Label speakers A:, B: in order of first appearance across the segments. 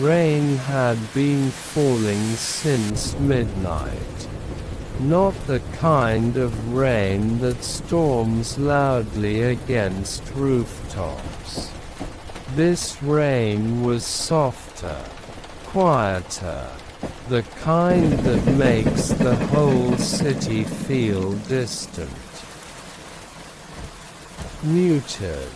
A: Rain had been falling since midnight. Not the kind of rain that storms loudly against rooftops. This rain was softer, quieter, the kind that makes the whole city feel distant. Muted,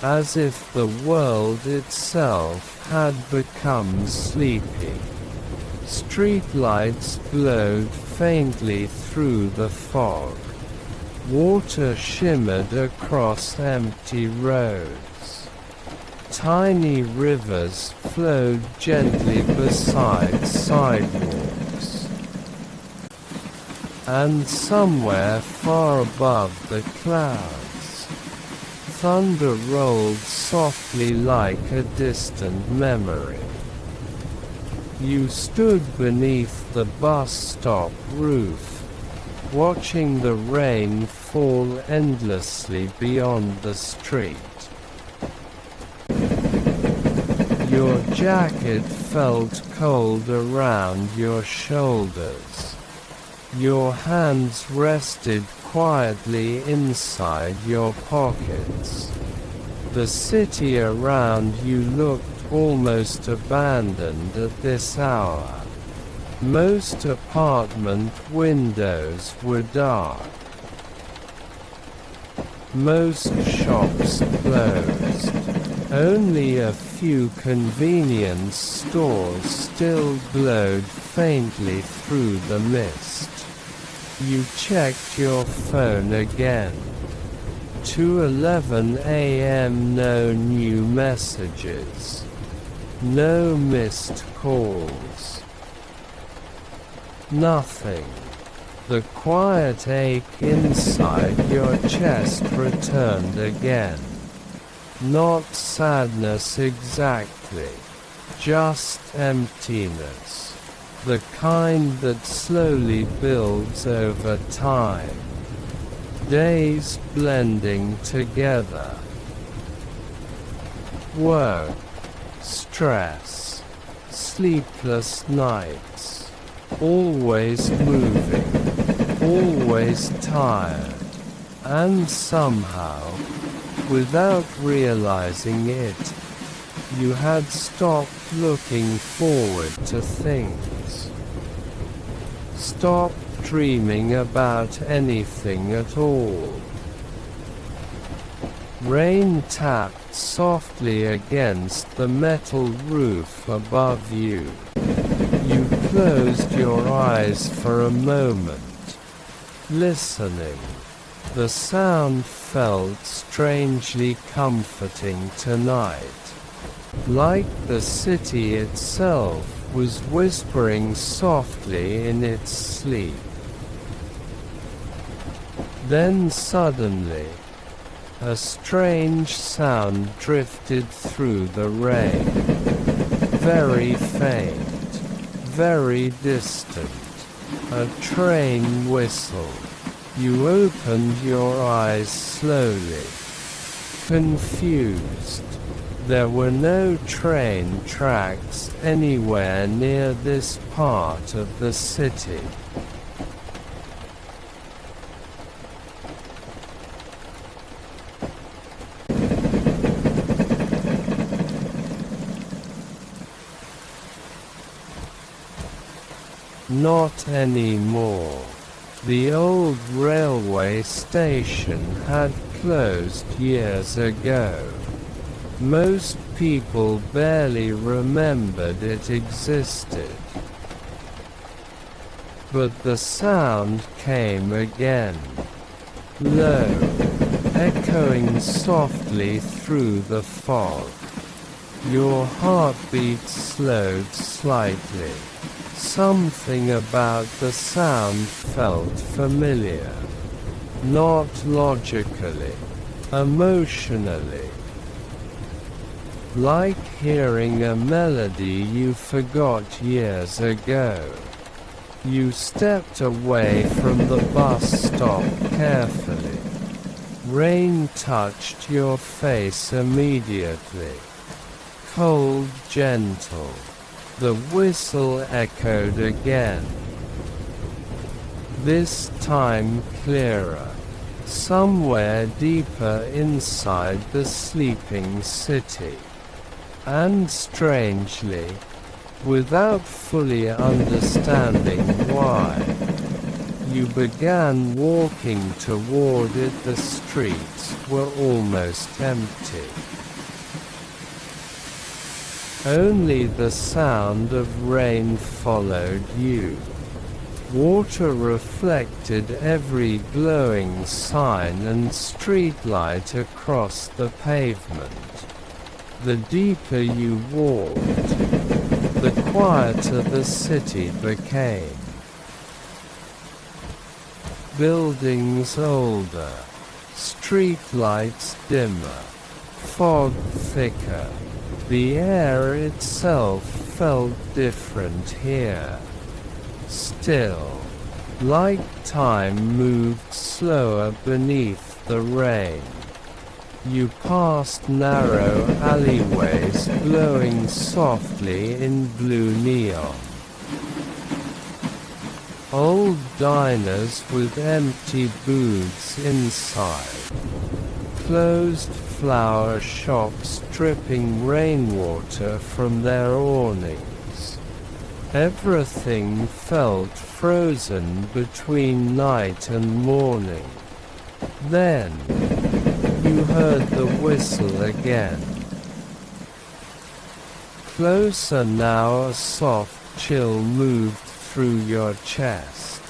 A: as if the world itself had become sleepy. Streetlights glowed faintly through the fog. Water shimmered across empty roads. Tiny rivers flowed gently beside sidewalks. And somewhere far above the clouds, thunder rolled softly like a distant memory. You stood beneath the bus stop roof, watching the rain fall endlessly beyond the street. Your jacket felt cold around your shoulders. Your hands rested quietly inside your pockets. The city around you looked almost abandoned at this hour. Most apartment windows were dark. Most shops closed. Only a few convenience stores still glowed faintly through the mist. You checked your phone again. 2:11 a.m. No new messages. No missed calls. Nothing. The quiet ache inside your chest returned again. Not sadness exactly. Just emptiness. The kind that slowly builds over time. Days blending together. Work. Stress, sleepless nights, always moving, always tired, and somehow, without realizing it, you had stopped looking forward to things. Stopped dreaming about anything at all. Rain tapped softly against the metal roof above you. You closed your eyes for a moment, listening. The sound felt strangely comforting tonight, like the city itself was whispering softly in its sleep. Then suddenly, a strange sound drifted through the rain. Very faint, very distant. A train whistle. You opened your eyes slowly. Confused. There were no train tracks anywhere near this part of the city. Not anymore. The old railway station had closed years ago. Most people barely remembered it existed. But the sound came again. Low, echoing softly through the fog. Your heartbeat slowed slightly. Something about the sound felt familiar. Not logically, emotionally. Like hearing a melody you forgot years ago. You stepped away from the bus stop carefully. Rain touched your face immediately. Cold, gentle. The whistle echoed again. This time clearer, somewhere deeper inside the sleeping city. And strangely, without fully understanding why, you began walking toward it. The streets were almost empty. Only the sound of rain followed you. Water reflected every glowing sign and streetlight across the pavement. The deeper you walked, the quieter the city became. Buildings older, streetlights dimmer, fog thicker. The air itself felt different here. Still, like time moved slower beneath the rain. You passed narrow alleyways glowing softly in blue neon. Old diners with empty booths inside. Closed flower shops dripping rainwater from their awnings. Everything felt frozen between night and morning. Then, you heard the whistle again. Closer now, a soft chill moved through your chest.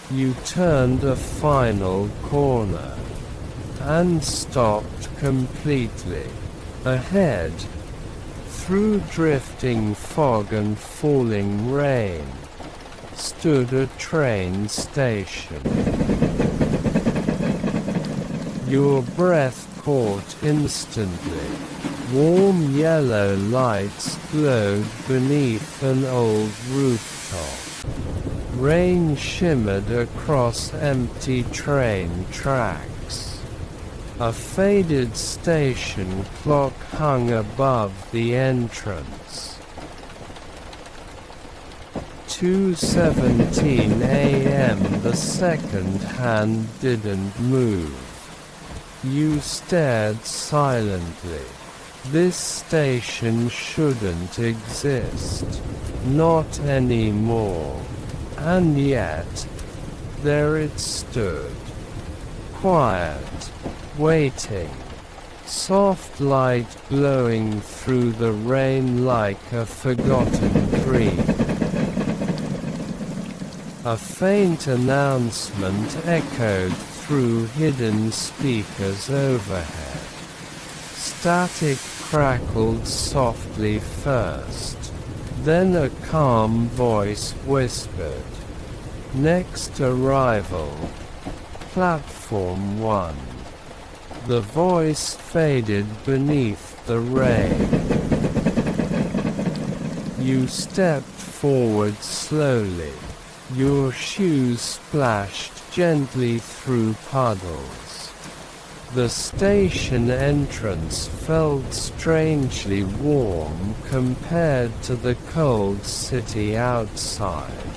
A: You turned a final corner and stopped completely. Ahead, through drifting fog and falling rain, stood a train station. Your breath caught instantly. Warm yellow lights glowed beneath an old rooftop. Rain shimmered across empty train tracks. A faded station clock hung above the entrance. 2:17 a.m. The second hand didn't move. You stared silently. This station shouldn't exist. Not anymore. And yet, there it stood. Quiet. Waiting. Soft light glowing through the rain like a forgotten dream. A faint announcement echoed through hidden speakers overhead. Static crackled softly first, then a calm voice whispered, "Next arrival, Platform 1." The voice faded beneath the rain. You stepped forward slowly. Your shoes splashed gently through puddles. The station entrance felt strangely warm compared to the cold city outside.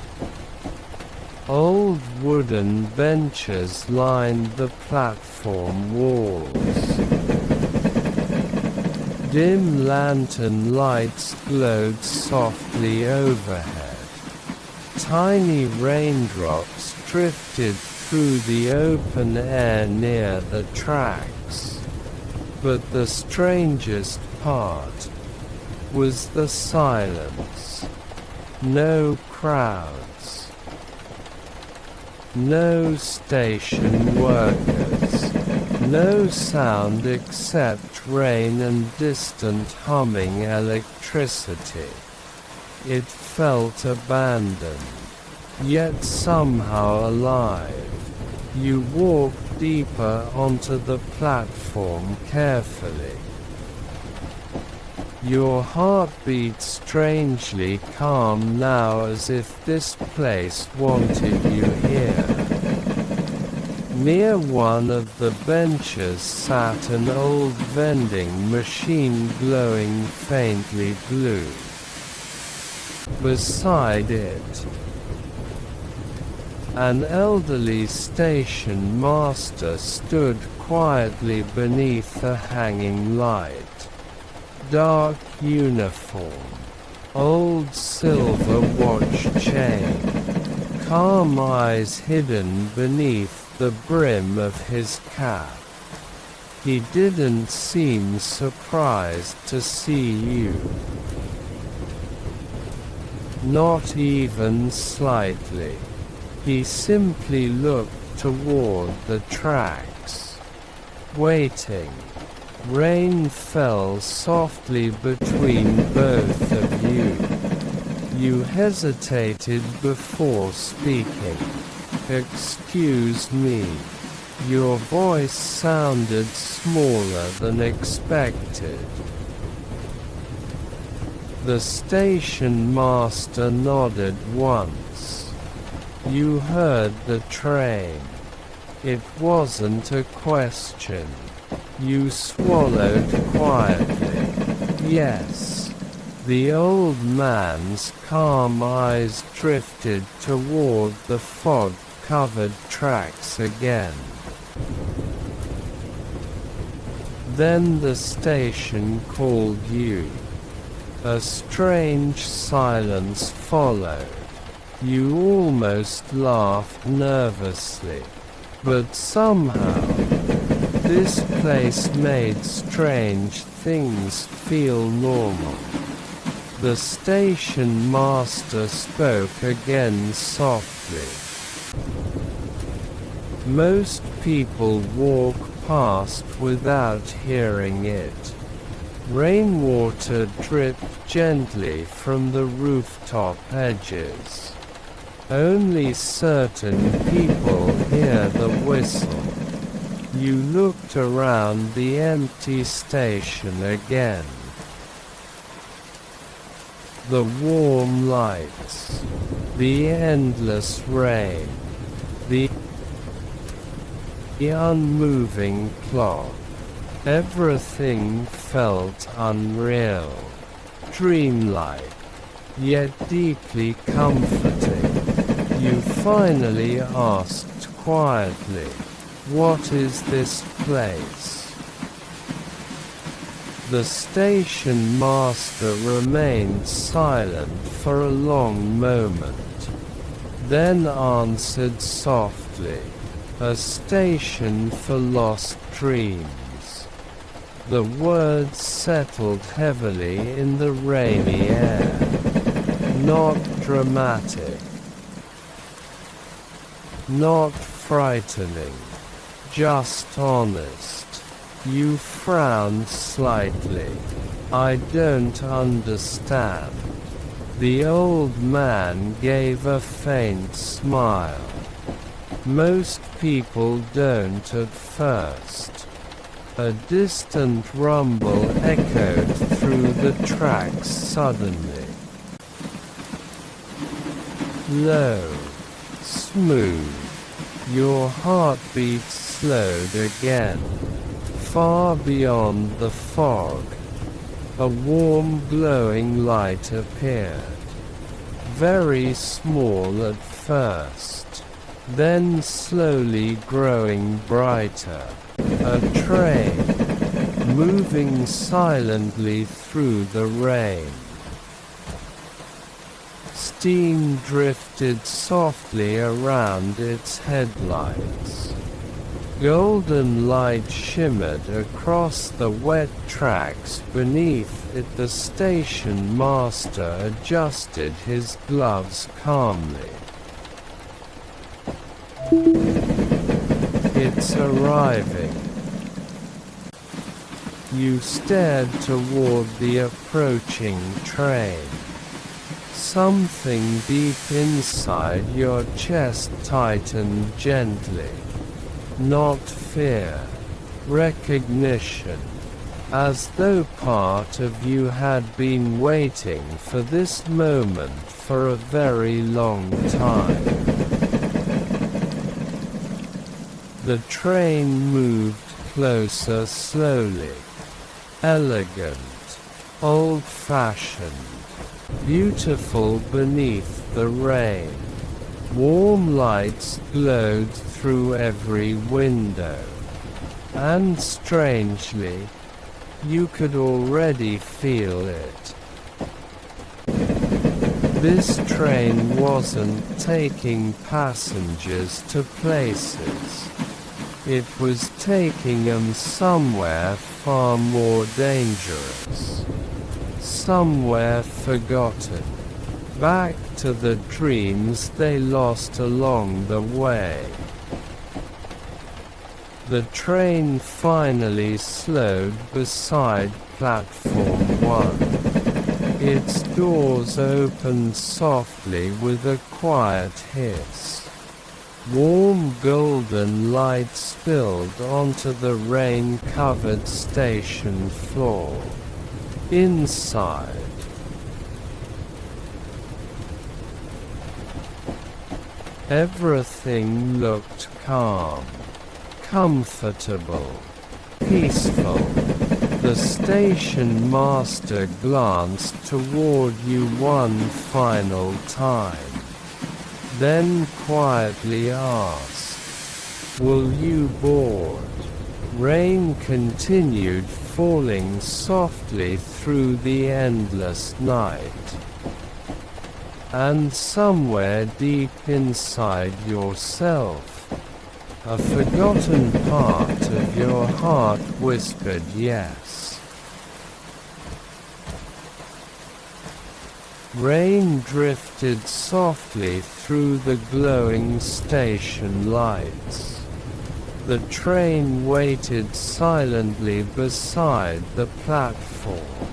A: Old wooden benches lined the platform walls. Dim lantern lights glowed softly overhead. Tiny raindrops drifted through the open air near the tracks. But the strangest part was the silence. No crowds. No station workers. No sound except rain and distant humming electricity. It felt abandoned, yet somehow alive. You walked deeper onto the platform carefully. Your heart beat strangely calm now, as if this place wanted you here. Near one of the benches sat an old vending machine glowing faintly blue. Beside it, an elderly station master stood quietly beneath a hanging light. Dark uniform, old silver watch chain, calm eyes hidden beneath the brim of his cap. He didn't seem surprised to see you. Not even slightly. He simply looked toward the tracks, waiting. Rain fell softly between both of you. You hesitated before speaking. "Excuse me." Your voice sounded smaller than expected. The station master nodded once. You heard the train. It wasn't a question. You swallowed quietly. Yes. The old man's calm eyes drifted toward the fog-covered tracks again. Then the station called you. A strange silence followed. You almost laughed nervously. But somehow, this place made strange things feel normal. The station master spoke again softly. Most people walk past without hearing it. Rainwater dripped gently from the rooftop edges. Only certain people hear the whistle. You looked around the empty station again. The warm lights, the endless rain, the unmoving clock. Everything felt unreal, dreamlike, yet deeply comforting. You finally asked quietly, "What is this place?" The station master remained silent for a long moment, then answered softly, "A station for lost dreams." The words settled heavily in the rainy air. Not dramatic, not frightening, just honest. You frowned slightly. "I don't understand." The old man gave a faint smile. "Most people don't at first." A distant rumble echoed through the tracks suddenly. Low, smooth. Your heartbeat slowed again. Far beyond the fog, a warm glowing light appeared. Very small at first, then slowly growing brighter. A train, moving silently through the rain. Steam drifted softly around its headlights. Golden light shimmered across the wet tracks beneath it. The station master adjusted his gloves calmly. "It's arriving." You stared toward the approaching train. Something deep inside your chest tightened gently. Not fear, recognition, as though part of you had been waiting for this moment for a very long time. The train moved closer slowly. Elegant, old-fashioned, beautiful beneath the rain. Warm lights glowed through every window. And strangely, you could already feel it. This train wasn't taking passengers to places. It was taking them somewhere far more dangerous. Somewhere forgotten. Back to the dreams they lost along the way. The train finally slowed beside platform 1. Its doors opened softly with a quiet hiss. Warm golden light spilled onto the rain-covered station floor. Inside, everything looked calm, comfortable, peaceful. The station master glanced toward you one final time, then quietly asked, "Will you board?" Rain continued falling softly through the endless night. And somewhere deep inside yourself, a forgotten part of your heart whispered yes. Rain drifted softly through the glowing station lights. The train waited silently beside the platform.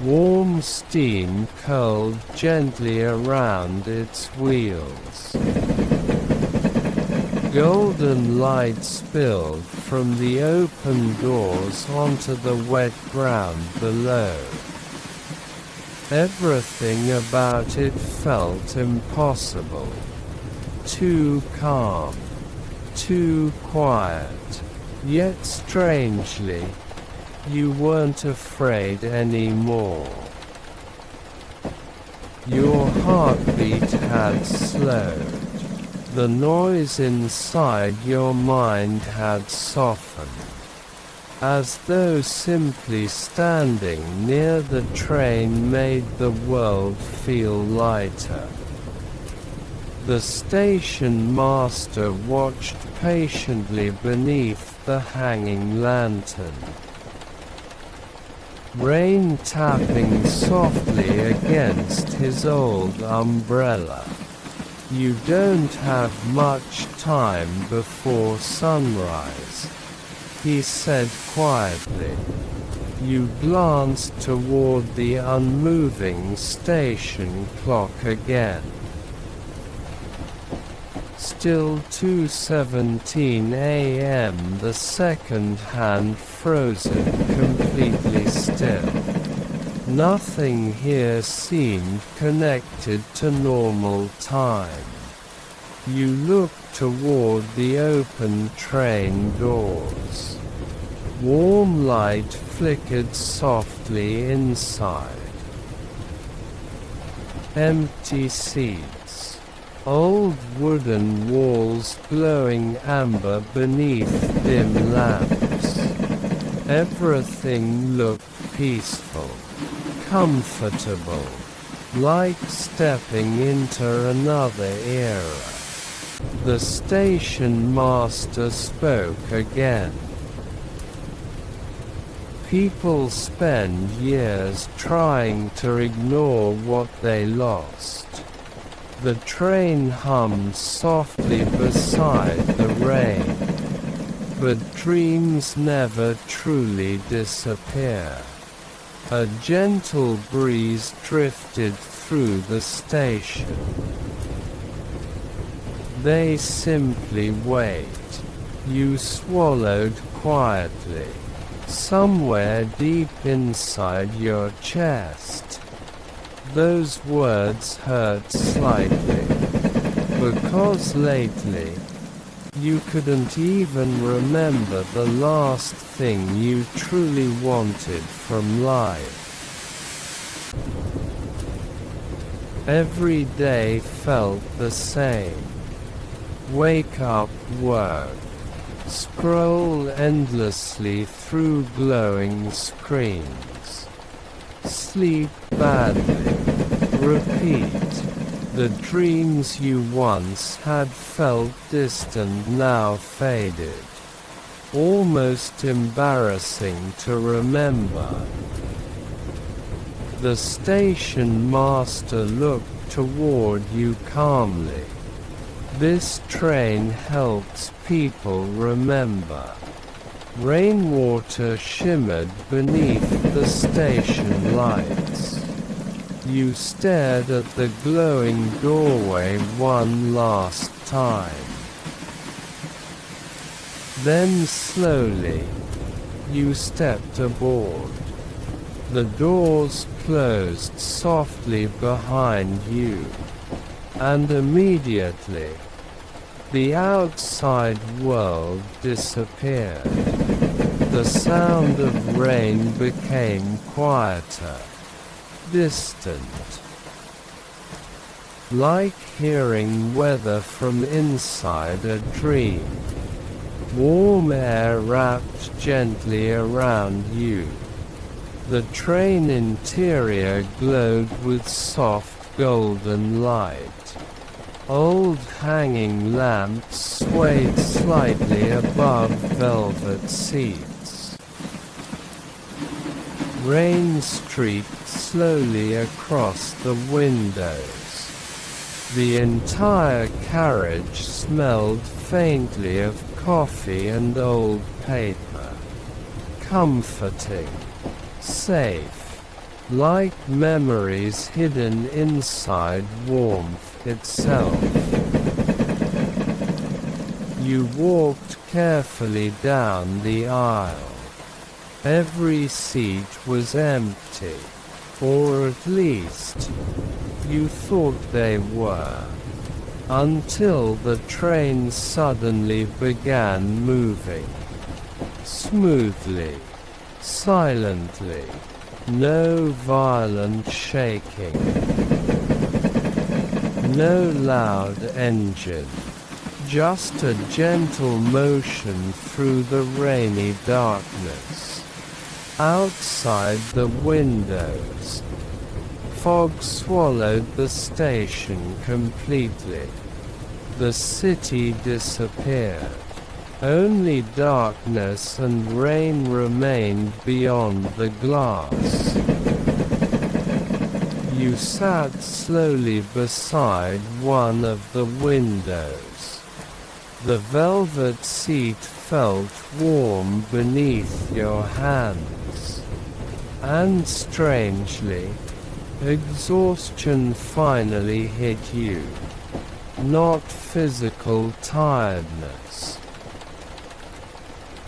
A: Warm steam curled gently around its wheels. Golden light spilled from the open doors onto the wet ground below. Everything about it felt impossible. Too calm. Too quiet. Yet strangely, you weren't afraid anymore. Your heartbeat had slowed. The noise inside your mind had softened, as though simply standing near the train made the world feel lighter. The station master watched patiently beneath the hanging lantern. Rain tapping softly against his old umbrella. "You don't have much time before sunrise," he said quietly. You glanced toward the unmoving station clock again. Still 2:17 a.m. The second hand frozen completely still. Nothing here seemed connected to normal time. You looked toward the open train doors. Warm light flickered softly inside. Empty seats. Old wooden walls glowing amber beneath dim lamps. Everything looked peaceful, comfortable, like stepping into another era. The station master spoke again. People spend years trying to ignore what they lost. The train hummed softly beside the rain. But dreams never truly disappear. A gentle breeze drifted through the station. They simply wait. You swallowed quietly. Somewhere deep inside your chest. Those words hurt slightly. Because lately, you couldn't even remember the last thing you truly wanted from life. Every day felt the same. Wake up, work. Scroll endlessly through glowing screens. Sleep badly. Repeat. The dreams you once had felt distant now faded. Almost embarrassing to remember. The station master looked toward you calmly. This train helps people remember. Rainwater shimmered beneath the station lights. You stared at the glowing doorway one last time. Then slowly, you stepped aboard. The doors closed softly behind you, and immediately, the outside world disappeared. The sound of rain became quieter, distant, like hearing weather from inside a dream. Warm air wrapped gently around you. The train interior glowed with soft golden light. Old hanging lamps swayed slightly above velvet seats. Rain streaked slowly across the windows. The entire carriage smelled faintly of coffee and old paper. Comforting. Safe. Like memories hidden inside warmth itself. You walked carefully down the aisle. Every seat was empty, or at least, you thought they were, until the train suddenly began moving. Smoothly, silently, no violent shaking. No loud engine, just a gentle motion through the rainy darkness. Outside the windows, fog swallowed the station completely. The city disappeared. Only darkness and rain remained beyond the glass. You sat slowly beside one of the windows. The velvet seat felt warm beneath your hands. And strangely, exhaustion finally hit you. Not physical tiredness.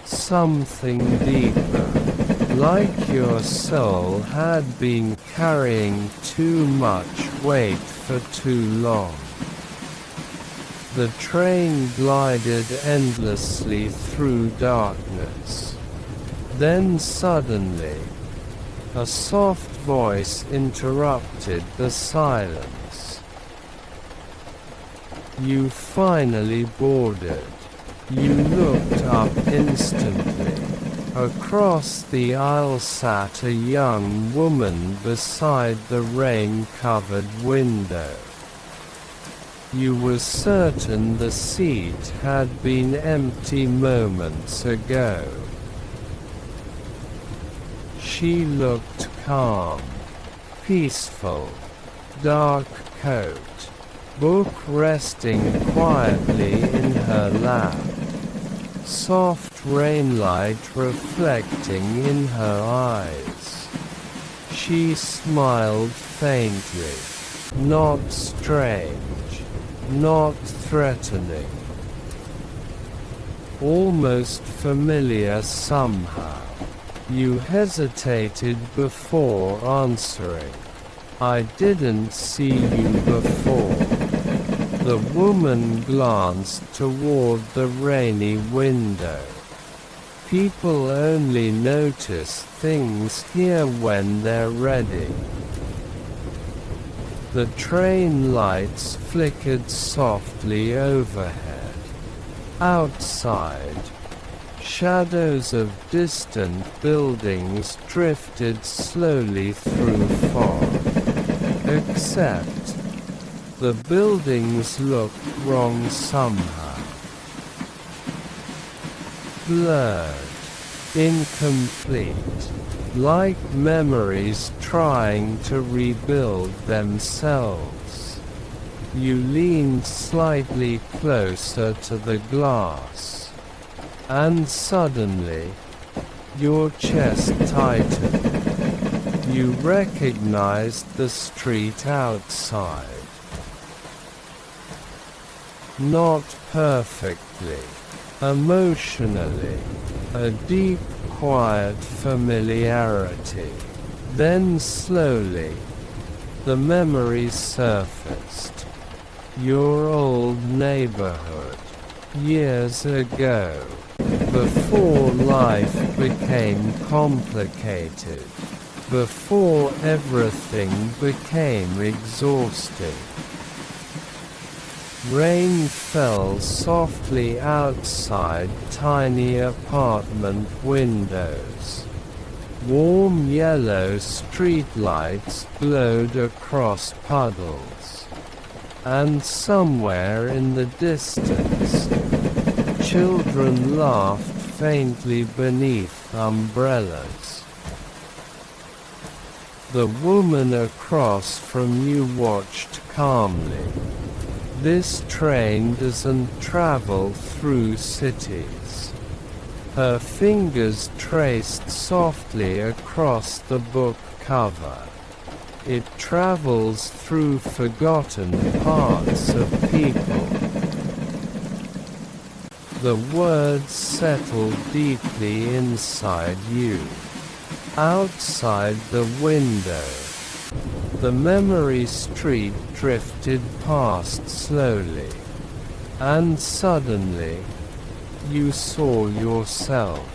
A: Something deeper, like your soul had been carrying too much weight for too long. The train glided endlessly through darkness. Then suddenly, a soft voice interrupted the silence. You finally boarded. You looked up instantly. Across the aisle sat a young woman beside the rain-covered window. You were certain the seat had been empty moments ago. She looked calm, peaceful, dark coat, book resting quietly in her lap. Soft rainlight reflecting in her eyes. She smiled faintly, not strange, not threatening. Almost familiar somehow. You hesitated before answering. I didn't see you before. The woman glanced toward the rainy window. People only notice things here when they're ready. The train lights flickered softly overhead. Outside, shadows of distant buildings drifted slowly through fog. Except, the buildings looked wrong somehow. Blurred, incomplete, like memories trying to rebuild themselves. You leaned slightly closer to the glass, and suddenly, your chest tightened. You recognized the street outside. Not perfectly, emotionally, a deep, quiet familiarity. Then slowly, the memories surfaced. Your old neighborhood, years ago, before life became complicated, before everything became exhausting. Rain fell softly outside tiny apartment windows. Warm yellow streetlights glowed across puddles. And somewhere in the distance, children laughed faintly beneath umbrellas. The woman across from you watched calmly. This train doesn't travel through cities. Her fingers traced softly across the book cover. It travels through forgotten parts of people. The words settled deeply inside you. Outside the window, the memory street drifted past slowly, and suddenly, you saw yourself,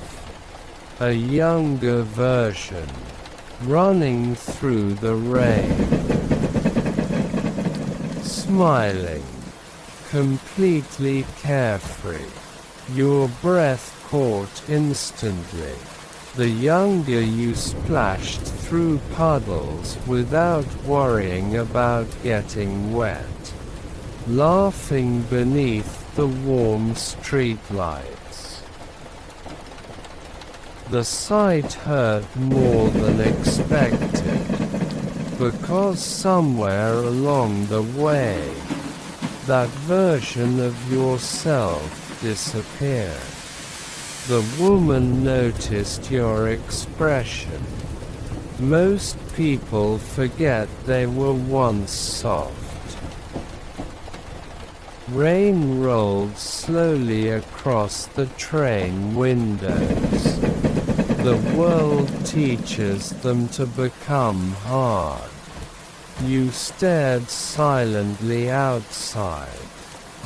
A: a younger version, running through the rain, smiling, completely carefree, your breath caught instantly. The younger you splashed through puddles without worrying about getting wet, laughing beneath the warm streetlights. The sight hurt more than expected, because somewhere along the way, that version of yourself disappeared. The woman noticed your expression. Most people forget they were once soft. Rain rolled slowly across the train windows. The world teaches them to become hard. You stared silently outside,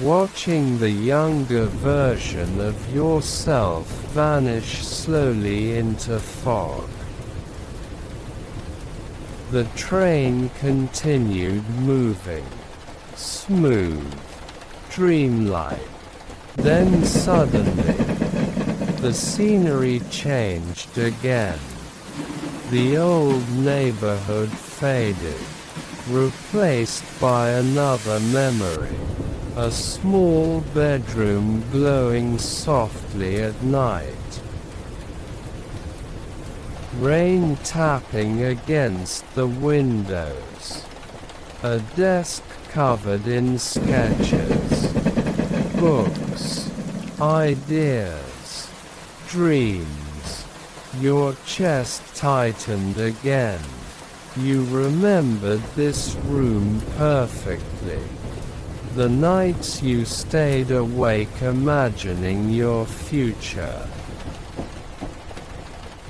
A: watching the younger version of yourself vanish slowly into fog. The train continued moving, smooth, dreamlike. Then suddenly, the scenery changed again. The old neighborhood faded, replaced by another memory. A small bedroom glowing softly at night. Rain tapping against the windows. A desk covered in sketches. Books. Ideas. Dreams. Your chest tightened again. You remembered this room perfectly. The nights you stayed awake imagining your future.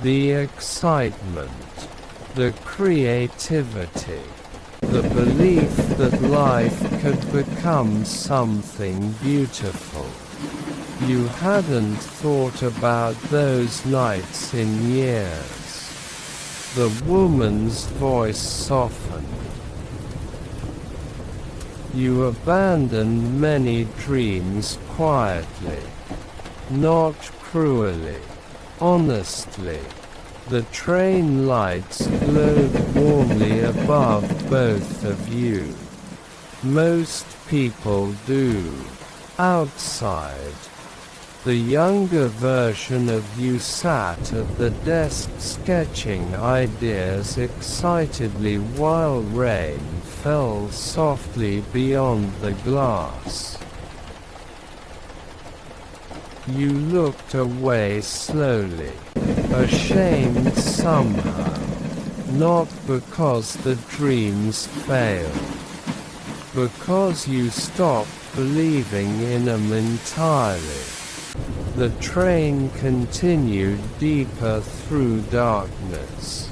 A: The excitement, the creativity, the belief that life could become something beautiful. You hadn't thought about those nights in years. The woman's voice softened. You abandoned many dreams quietly, not cruelly, honestly. The train lights glowed warmly above both of you. Most people do. Outside, the younger version of you sat at the desk sketching ideas excitedly while rain fell softly beyond the glass. You looked away slowly, ashamed somehow, not because the dreams failed, because you stopped believing in them entirely. The train continued deeper through darkness.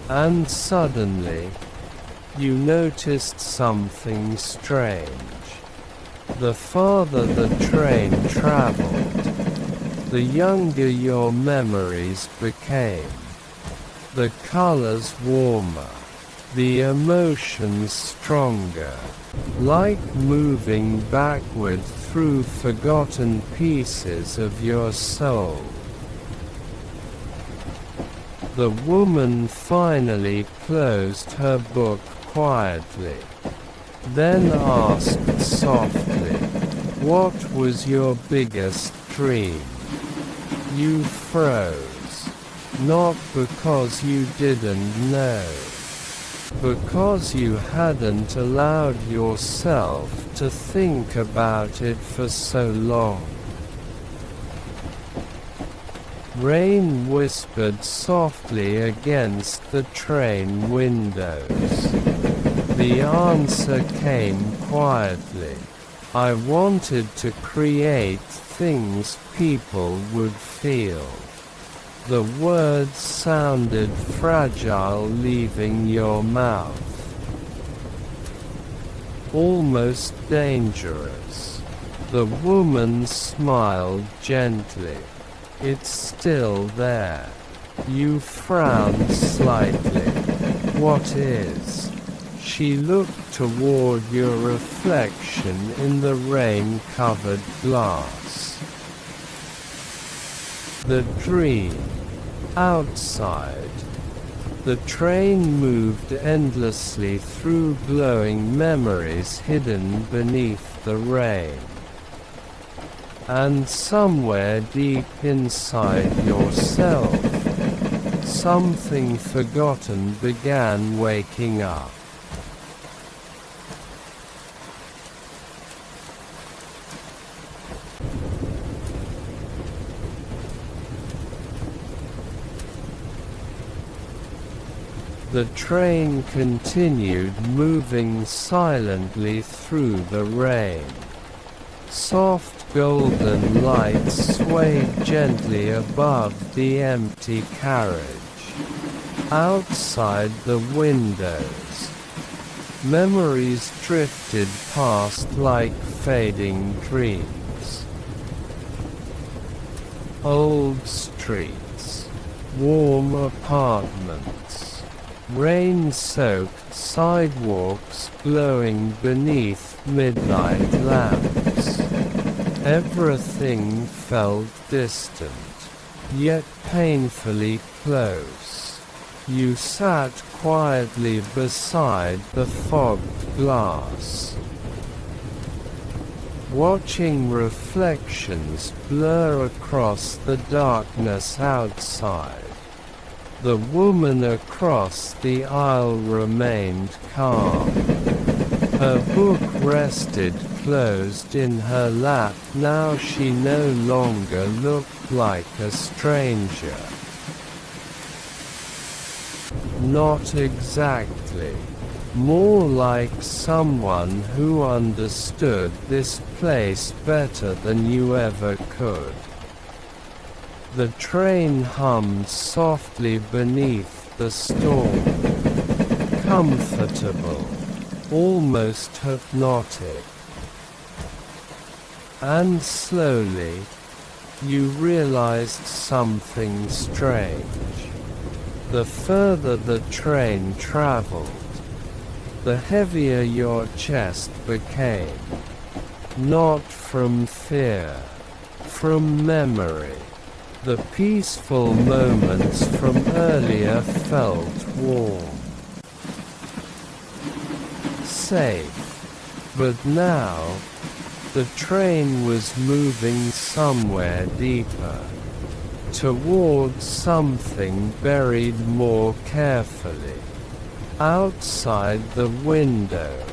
A: And suddenly, you noticed something strange. The farther the train traveled, the younger your memories became. The colors warmer, the emotions stronger, like moving backward through forgotten pieces of your soul. The woman finally closed her book quietly, then asked softly, "What was your biggest dream?" You froze, not because you didn't know, because you hadn't allowed yourself to think about it for so long. Rain whispered softly against the train windows. The answer came quietly. I wanted to create things people would feel. The words sounded fragile leaving your mouth. Almost dangerous. The woman smiled gently. It's still there. You frowned slightly. What is? She looked toward your reflection in the rain-covered glass. The dream. Outside, the train moved endlessly through glowing memories hidden beneath the rain. And somewhere deep inside yourself, something forgotten began waking up. The train continued moving silently through the rain. Soft golden lights swayed gently above the empty carriage. Outside the windows, memories drifted past like fading dreams. Old streets, warm apartments, rain-soaked sidewalks glowing beneath midnight lamps. Everything felt distant, yet painfully close. You sat quietly beside the fogged glass, watching reflections blur across the darkness outside. The woman across the aisle remained calm. Her book rested closed in her lap. Now she no longer looked like a stranger. Not exactly. More like someone who understood this place better than you ever could. The train hummed softly beneath the storm. Comfortable, almost hypnotic. And slowly, you realized something strange. The further the train traveled, the heavier your chest became. Not from fear, from memory. The peaceful moments from earlier felt warm, safe. But now, the train was moving somewhere deeper, towards something buried more carefully. Outside the window,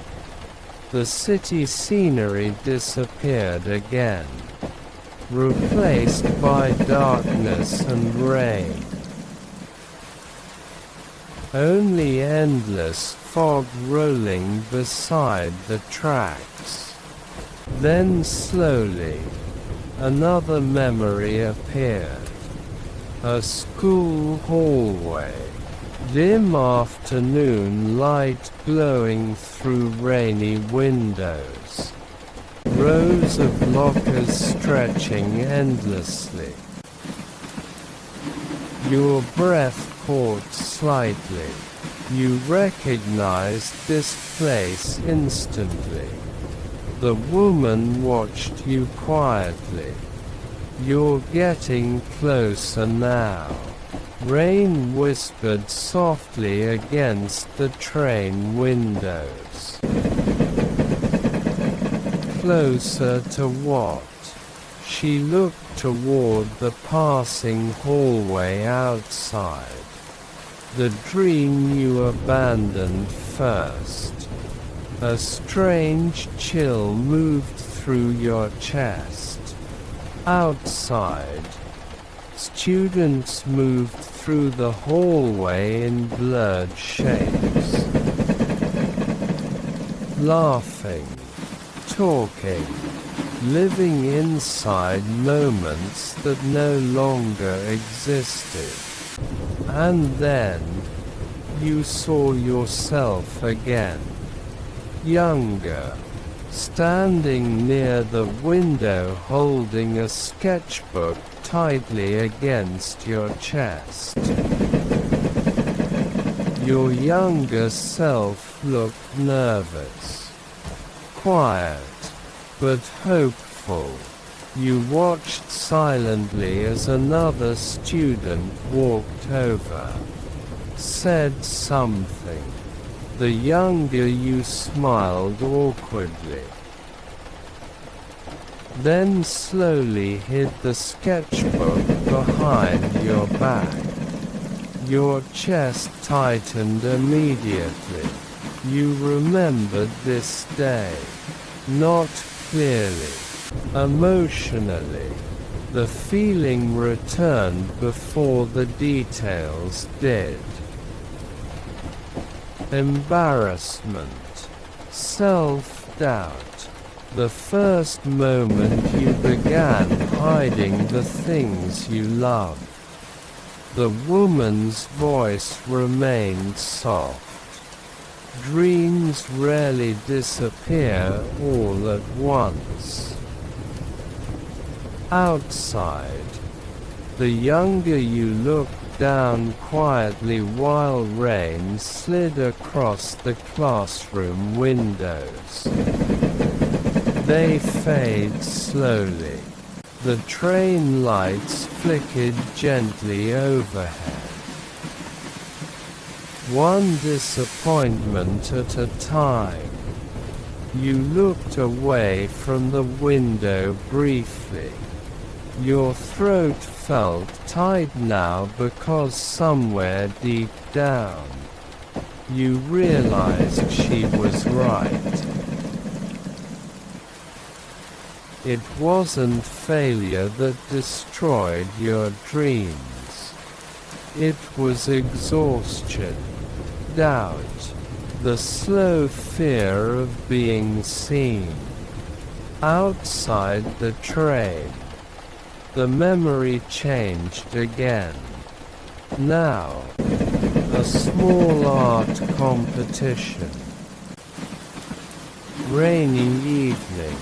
A: the city scenery disappeared again, replaced by darkness and rain. Only endless fog rolling beside the tracks. Then slowly, another memory appeared. A school hallway. Dim afternoon light glowing through rainy windows. Rows of lockers stretching endlessly. Your breath caught slightly. You recognized this place instantly. The woman watched you quietly. You're getting closer now. Rain whispered softly against the train windows. Closer to what? She looked toward the passing hallway outside. The dream you abandoned first. A strange chill moved through your chest. Outside, students moved through the hallway in blurred shapes. Laughing, talking, living inside moments that no longer existed. And then, you saw yourself again. Younger, standing near the window holding a sketchbook tightly against your chest. Your younger self looked nervous, quiet, but hopeful. You watched silently as another student walked over, said something. The younger you smiled awkwardly. Then slowly hid the sketchbook behind your back. Your chest tightened immediately. You remembered this day. Not clearly. Emotionally. The feeling returned before the details did. Embarrassment. Self-doubt. The first moment you began hiding the things you loved. The woman's voice remained soft. Dreams rarely disappear all at once. Outside, the younger you looked down quietly while rain slid across the classroom windows. They fade slowly. The train lights flickered gently overhead. One disappointment at a time. You looked away from the window briefly. Your throat felt tight now because somewhere deep down, you realized she was right. It wasn't failure that destroyed your dreams. It was exhaustion, doubt, the slow fear of being seen. Outside the train, the memory changed again. Now, a small art competition. Rainy evening.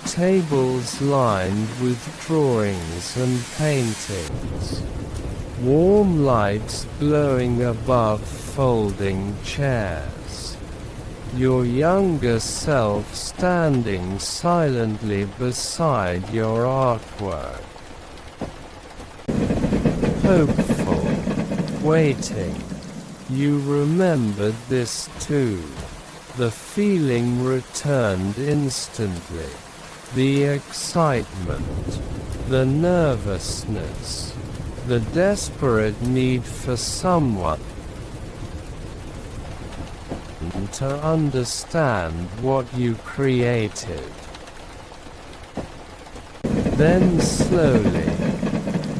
A: Tables lined with drawings and paintings. Warm lights glowing above folding chairs. Your younger self standing silently beside your artwork. Hopeful. Waiting. You remembered this too. The feeling returned instantly. The excitement. The nervousness. The desperate need for someone to understand what you created. Then slowly,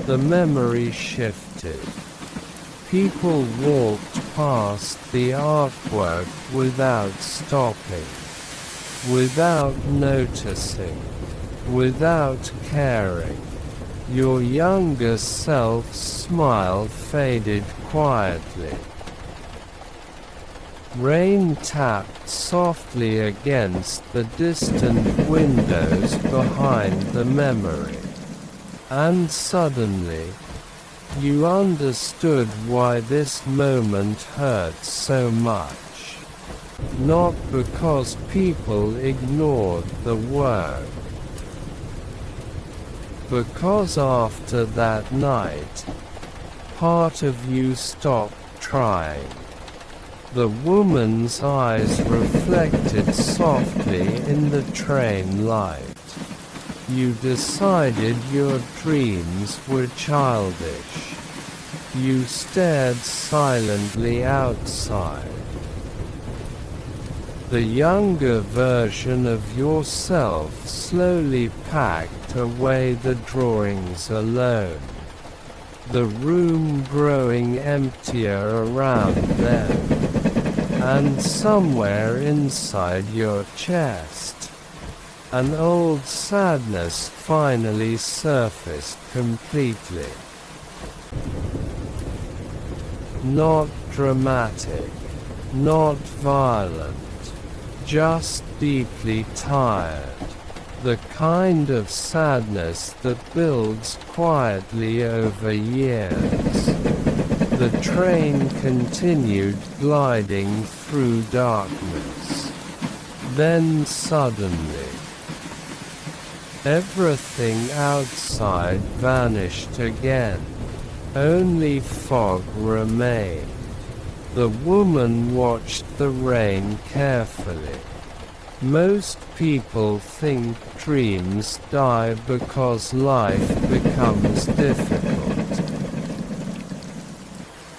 A: the memory shifted. People walked past the artwork without stopping, without noticing, without caring. Your younger self's smile faded quietly. Rain tapped softly against the distant windows behind the memory. And suddenly, you understood why this moment hurt so much. Not because people ignored the work. Because after that night, part of you stopped trying. The woman's eyes reflected softly in the train light. You decided your dreams were childish. You stared silently outside. The younger version of yourself slowly packed away the drawings alone. The room growing emptier around them. And somewhere inside your chest, an old sadness finally surfaced completely. Not dramatic, not violent, just deeply tired. The kind of sadness that builds quietly over years. The train continued gliding through darkness. Then suddenly, everything outside vanished again. Only fog remained. The woman watched the rain carefully. Most people think dreams die because life becomes difficult.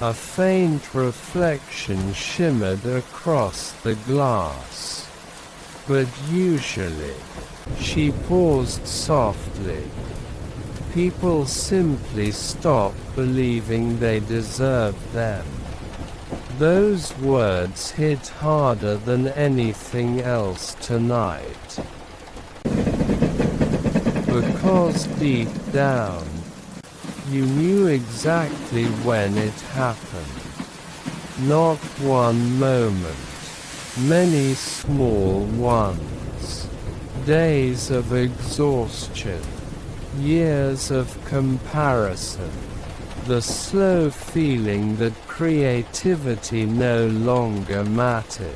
A: A faint reflection shimmered across the glass. But usually, she paused softly. People simply stop believing they deserve them. Those words hit harder than anything else tonight. Because deep down, you knew exactly when it happened. Not one moment, many small ones. Days of exhaustion, years of comparison. The slow feeling that creativity no longer mattered.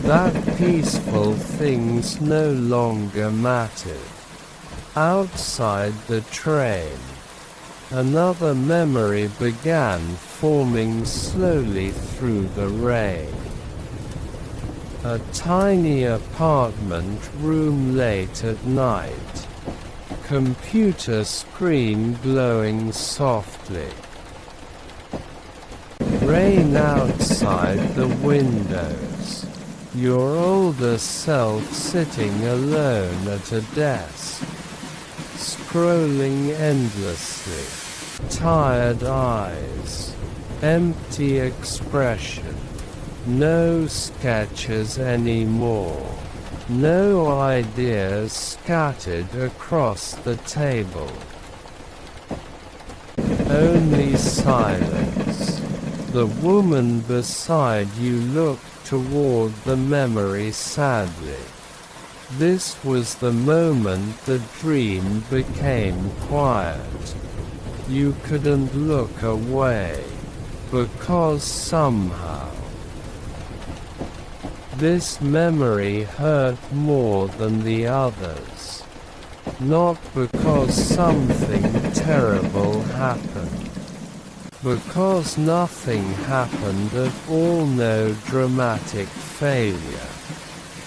A: That peaceful things no longer mattered. Outside the train, another memory began forming slowly through the rain. A tiny apartment room late at night. Computer screen glowing softly. Rain outside the windows. Your older self sitting alone at a desk. Scrolling endlessly. Tired eyes. Empty expression. No sketches anymore. No ideas scattered across the table. Only silence. The woman beside you looked toward the memory sadly. This was the moment the dream became quiet. You couldn't look away, because somehow This memory hurt more than the others. Not because something terrible happened. Because nothing happened at all, no dramatic failure.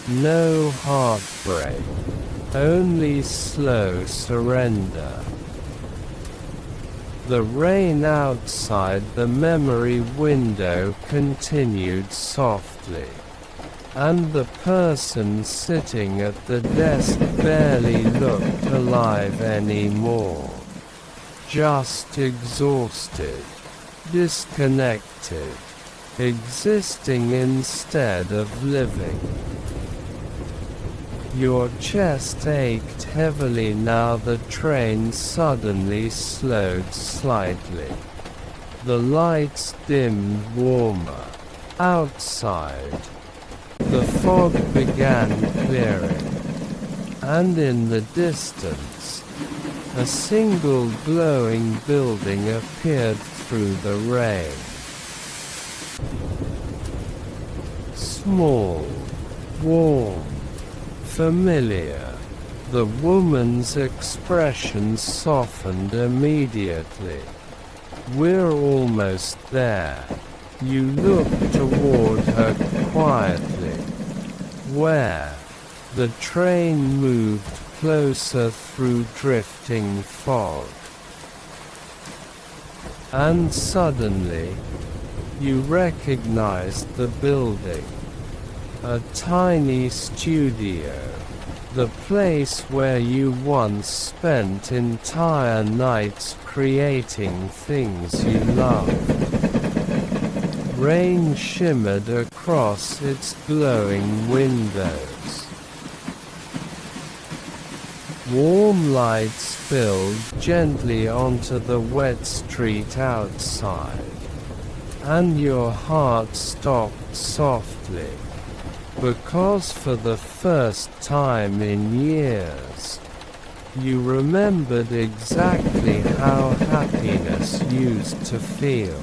A: No heartbreak. Only slow surrender. The rain outside the memory window continued softly. And the person sitting at the desk barely looked alive anymore. Just exhausted, disconnected, existing instead of living. Your chest ached heavily now the train suddenly slowed slightly. The lights dimmed warmer. Outside, the fog began clearing, and in the distance, a single glowing building appeared through the rain. Small, warm, familiar. The woman's expression softened immediately. "We're almost there." You looked toward her quietly. Where? The train moved closer through drifting fog. And suddenly, you recognized the building. A tiny studio. The place where you once spent entire nights creating things you loved. Rain shimmered across its glowing windows. Warm light spilled gently onto the wet street outside, and your heart stopped softly, because for the first time in years, you remembered exactly how happiness used to feel.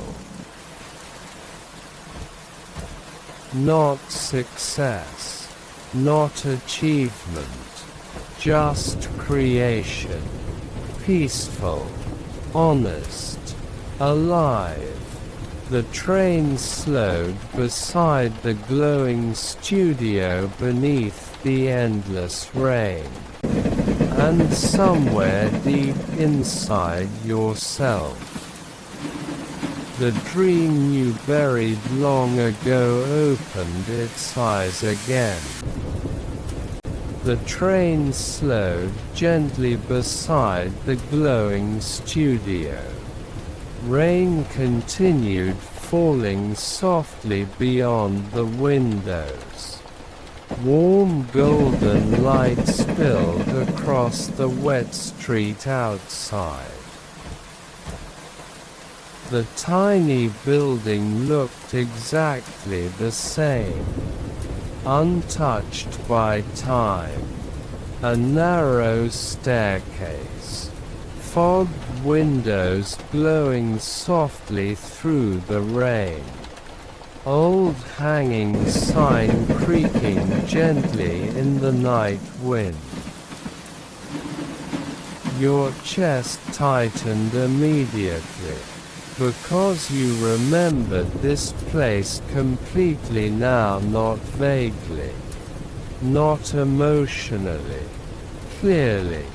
A: Not success, not achievement, just creation. Peaceful, honest, alive. The train slowed beside the glowing studio beneath the endless rain. And somewhere deep inside yourself, the dream you buried long ago opened its eyes again. The train slowed gently beside the glowing studio. Rain continued falling softly beyond the windows. Warm golden light spilled across the wet street outside. The tiny building looked exactly the same, untouched by time. A narrow staircase, fogged windows glowing softly through the rain. Old hanging sign creaking gently in the night wind. Your chest tightened immediately, because you remembered this place completely now, not vaguely, not emotionally, clearly.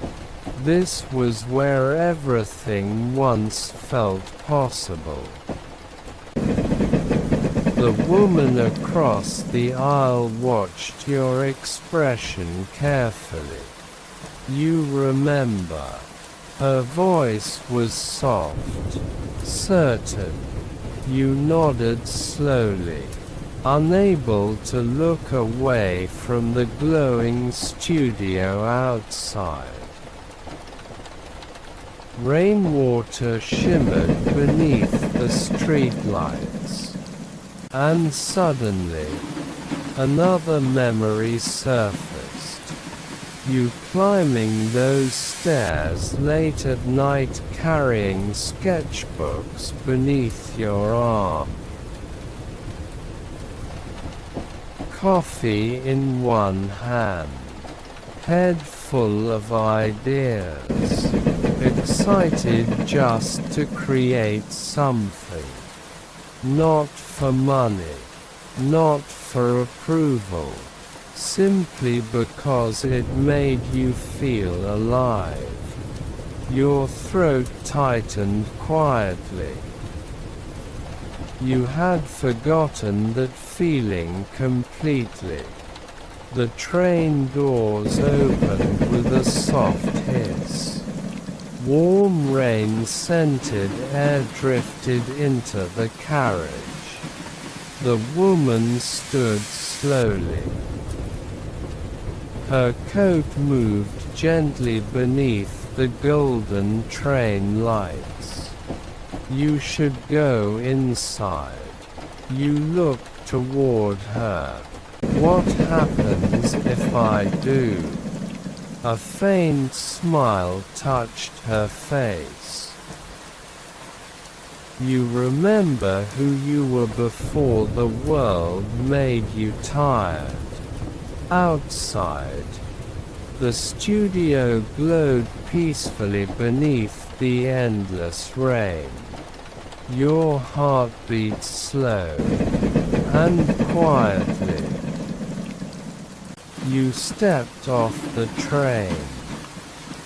A: This was where everything once felt possible. The woman across the aisle watched your expression carefully. You remember. Her voice was soft, certain. You nodded slowly, unable to look away from the glowing studio outside. Rainwater shimmered beneath the streetlights. And suddenly, another memory surfaced. You climbing those stairs late at night carrying sketchbooks beneath your arm. coffee in one hand, head full of ideas, excited just to create something. Not for money, not for approval, simply because it made you feel alive. Your throat tightened quietly. You had forgotten that feeling completely. The train doors opened with a soft hiss. Warm rain-scented air drifted into the carriage. The woman stood slowly. Her coat moved gently beneath the golden train lights. You should go inside. You looked toward her. What happens if I do? A faint smile touched her face. You remember who you were before the world made you tired. Outside, the studio glowed peacefully beneath the endless rain. Your heart beat slow and quietly. You stepped off the train.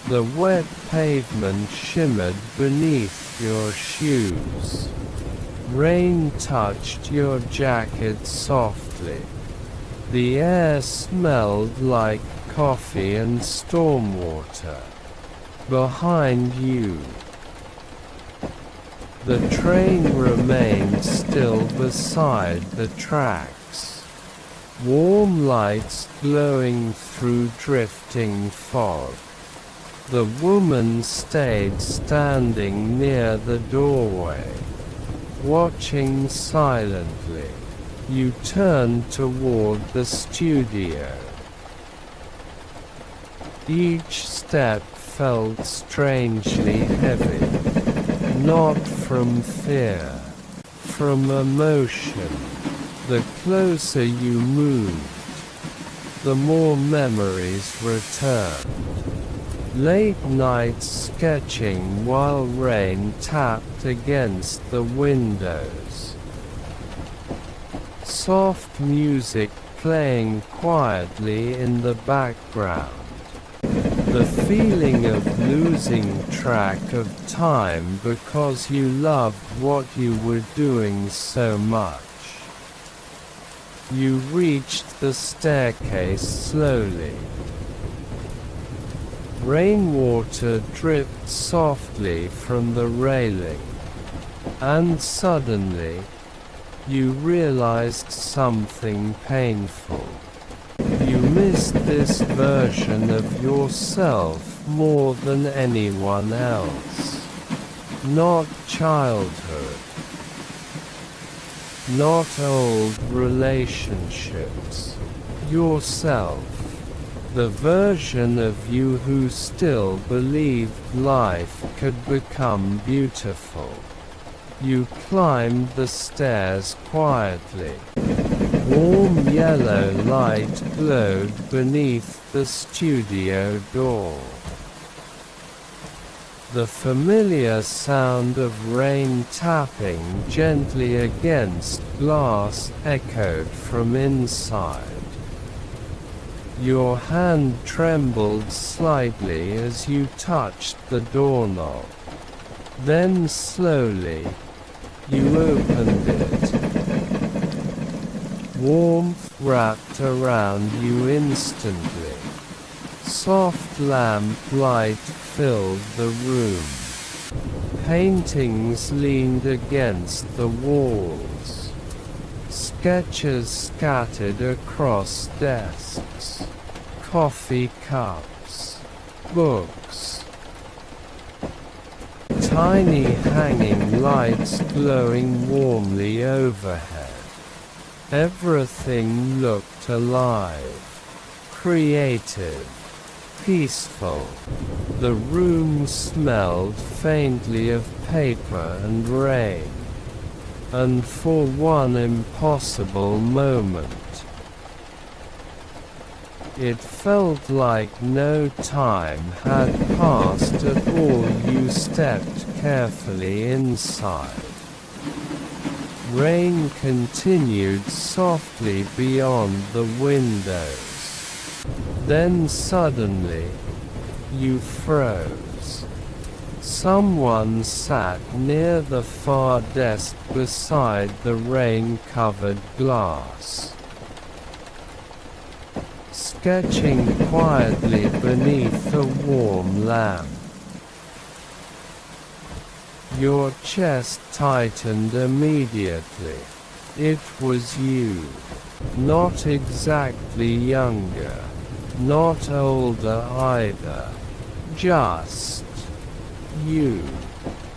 A: The wet pavement shimmered beneath your shoes. Rain touched your jacket softly. The air smelled like coffee and stormwater. Behind you, the train remained still beside the tracks. Warm lights glowing through drifting fog. The woman stayed standing near the doorway, watching silently. You turned toward the studio. Each step felt strangely heavy, not from fear, from emotion. The closer you moved, the more memories returned. Late nights sketching while rain tapped against the windows. Soft music playing quietly in the background. The feeling of losing track of time because you loved what you were doing so much. You reached the staircase slowly. Rainwater dripped softly from the railing, and suddenly, you realized something painful. You missed this version of yourself more than anyone else. Not childhood. Not old relationships. Yourself. The version of you who still believed life could become beautiful. You climbed the stairs quietly. Warm yellow light glowed beneath the studio door. The familiar sound of rain tapping gently against glass echoed from inside. Your hand trembled slightly as you touched the doorknob. Then slowly, you opened it. Warmth wrapped around you instantly. Soft lamp light filled the room. Paintings leaned against the walls. Sketches scattered across desks. Coffee cups. Books. Tiny hanging lights glowing warmly overhead. Everything looked alive, creative, peaceful. The room smelled faintly of paper and rain. And for one impossible moment, It felt like no time had passed at all. You stepped carefully inside. Rain continued softly beyond the windows. Then suddenly, you froze. Someone sat near the far desk beside the rain-covered glass, sketching quietly beneath a warm lamp. Your chest tightened immediately. It was you. Not exactly younger, not older either. Just you.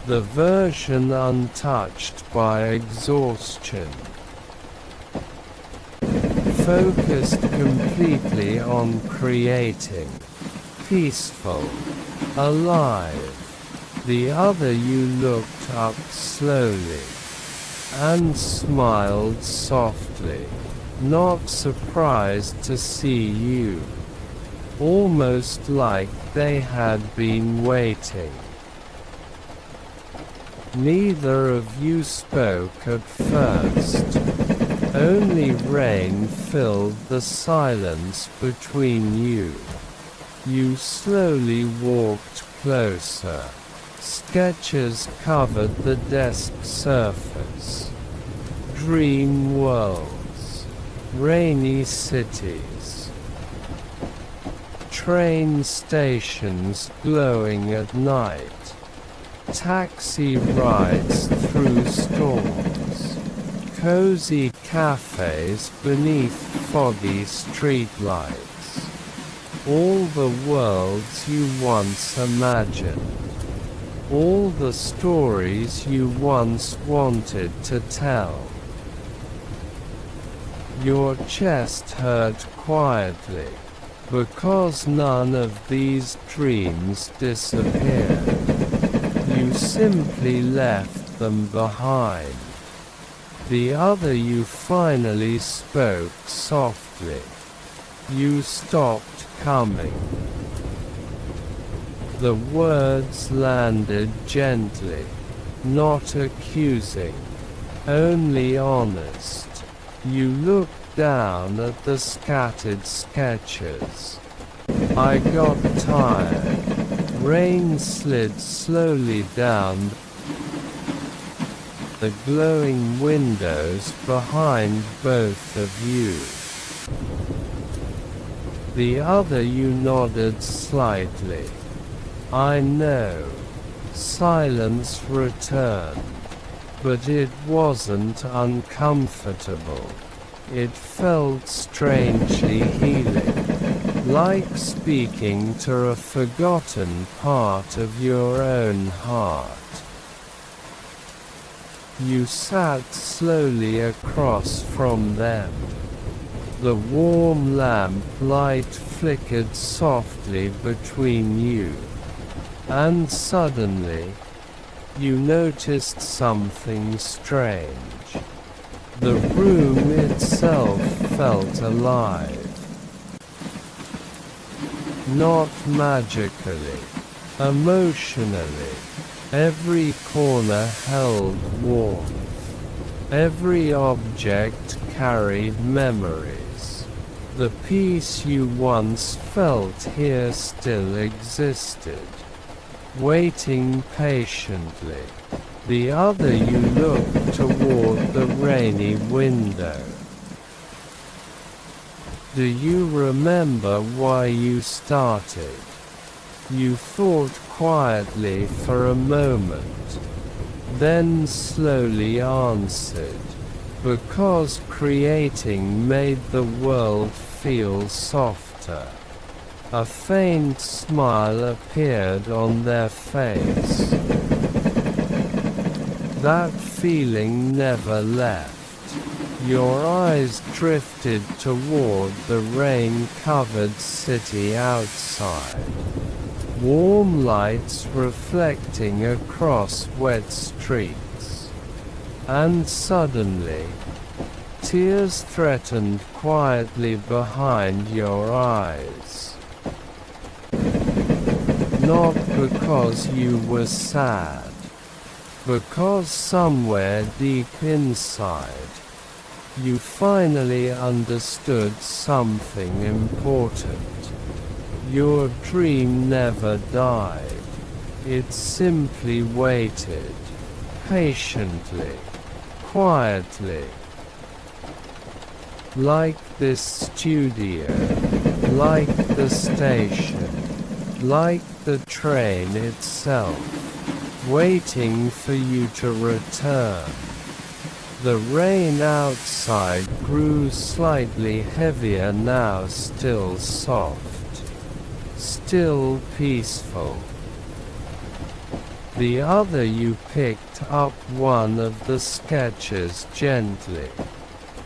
A: The version untouched by exhaustion. Focused completely on creating. Peaceful. Alive. The other you looked up slowly and smiled softly, not surprised to see you. Almost like they had been waiting. Neither of you spoke at first. Only rain filled the silence between you. You slowly walked closer. Sketches covered the desk surface. Dream worlds. Rainy cities. Train stations glowing at night. Taxi rides through storms. Cozy cafes beneath foggy streetlights. All the worlds you once imagined. All the stories you once wanted to tell. Your chest hurt quietly, because none of these dreams disappeared. You simply left them behind. The other you finally spoke softly. You stopped coming. The words landed gently, not accusing, only honest. You looked down at the scattered sketches. I got tired. Rain slid slowly down the glowing windows behind both of you. The other you nodded slightly. I know. Silence returned. But it wasn't uncomfortable. It felt strangely healing, like speaking to a forgotten part of your own heart. You sat slowly across from them. The warm lamp light flickered softly between you. And suddenly, you noticed something strange. The room itself felt alive. Not magically, emotionally. Every corner held warmth. Every object carried memories. The peace you once felt here still existed. Waiting patiently. The other you looked toward the rainy window. Do you remember why you started? You thought quietly for a moment, then slowly answered, because creating made the world feel softer. A faint smile appeared on their face. That feeling never left. Your eyes drifted toward the rain-covered city outside. Warm lights reflecting across wet streets. And suddenly, Tears threatened quietly behind your eyes. Not because you were sad, because somewhere deep inside, you finally understood something important. Your dream never died. It simply waited, patiently, quietly. Like this studio, like the station, like the train itself, waiting for you to return. The rain outside grew slightly heavier now, still soft, still peaceful. The other you picked up one of the sketches gently.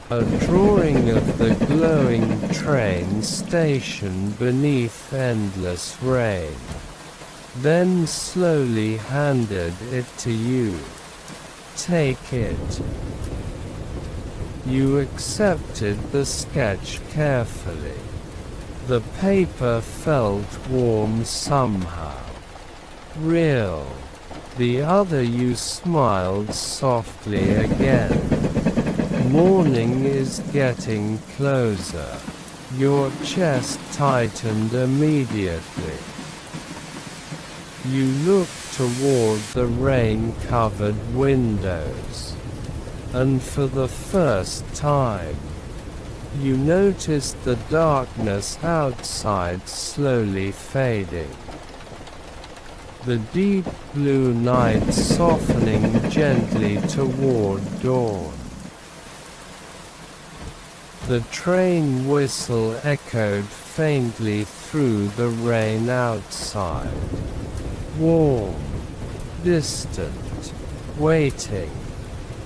A: A drawing of the glowing train station beneath endless rain. Then slowly handed it to you. Take it. You accepted the sketch carefully. The paper felt warm somehow. Real. The other you smiled softly again. Morning is getting closer. Your chest tightened immediately. You looked toward the rain-covered windows. And for the first time, you noticed the darkness outside slowly fading. The deep blue night softening gently toward dawn. The train whistle echoed faintly through the rain outside. Warm, distant, waiting.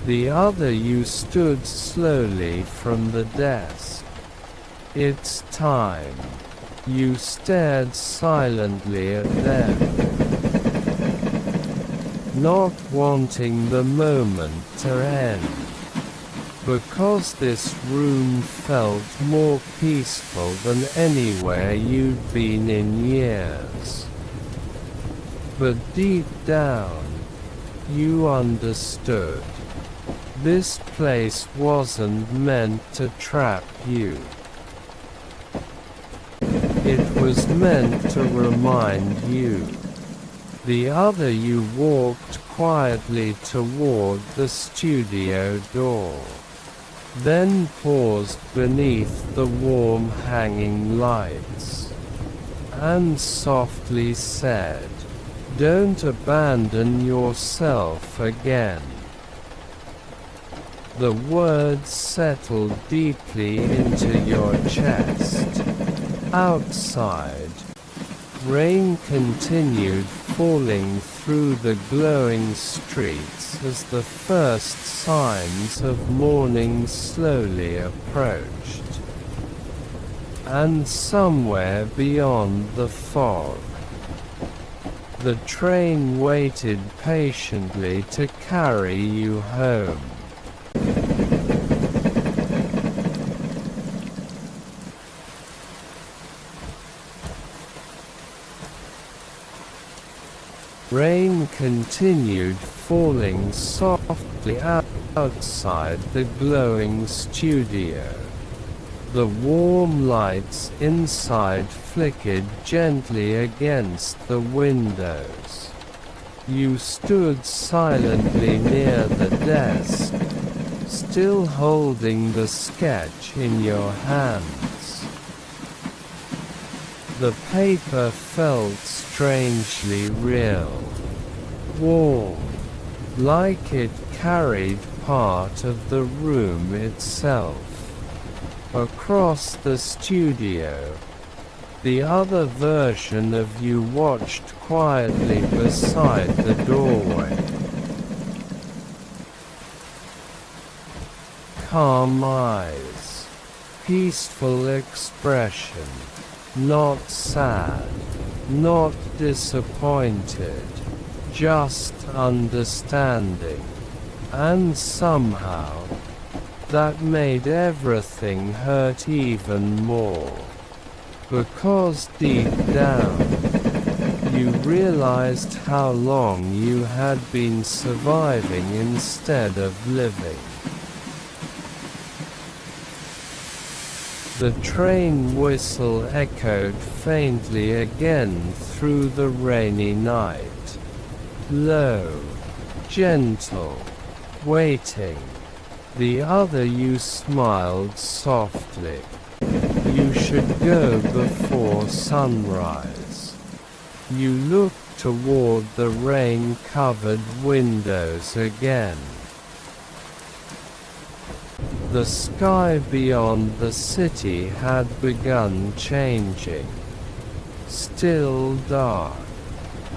A: The other you stood slowly from the desk. It's time. You stared silently at them, not wanting the moment to end. Because this room felt more peaceful than anywhere you'd been in years. But deep down, you understood. This place wasn't meant to trap you. It was meant to remind you. The other you walked quietly toward the studio door. Then paused beneath the warm hanging lights, and softly said, "Don't abandon yourself again." The words settled deeply into your chest. Outside, rain continued falling through the glowing streets as the first signs of morning slowly approached. And somewhere beyond the fog, the train waited patiently to carry you home. Rain continued falling softly outside the glowing studio. The warm lights inside flickered gently against the windows. You stood silently near the desk, still holding the sketch in your hands. The paper felt strangely real, warm, like it carried part of the room itself. Across the studio, the other version of you watched quietly beside the doorway. Calm eyes, peaceful expression, not sad, not disappointed, just understanding. And somehow, that made everything hurt even more. Because deep down, you realized how long you had been surviving instead of living. The train whistle echoed faintly again through the rainy night. Low, gentle, waiting. The other you smiled softly. You should go before sunrise. You looked toward the rain-covered windows again. The sky beyond the city had begun changing. Still dark,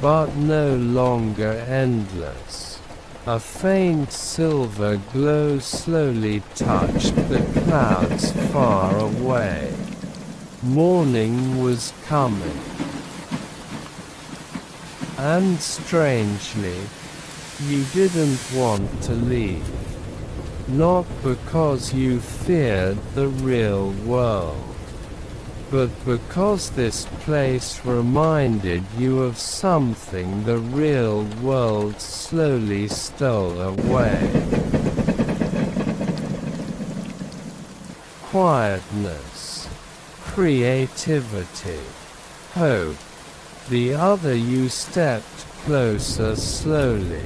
A: but no longer endless. A faint silver glow slowly touched the clouds far away. Morning was coming. And strangely, you didn't want to leave. Not because you feared the real world, but because this place reminded you of something the real world slowly stole away. Quietness, creativity, hope. The other you stepped closer slowly.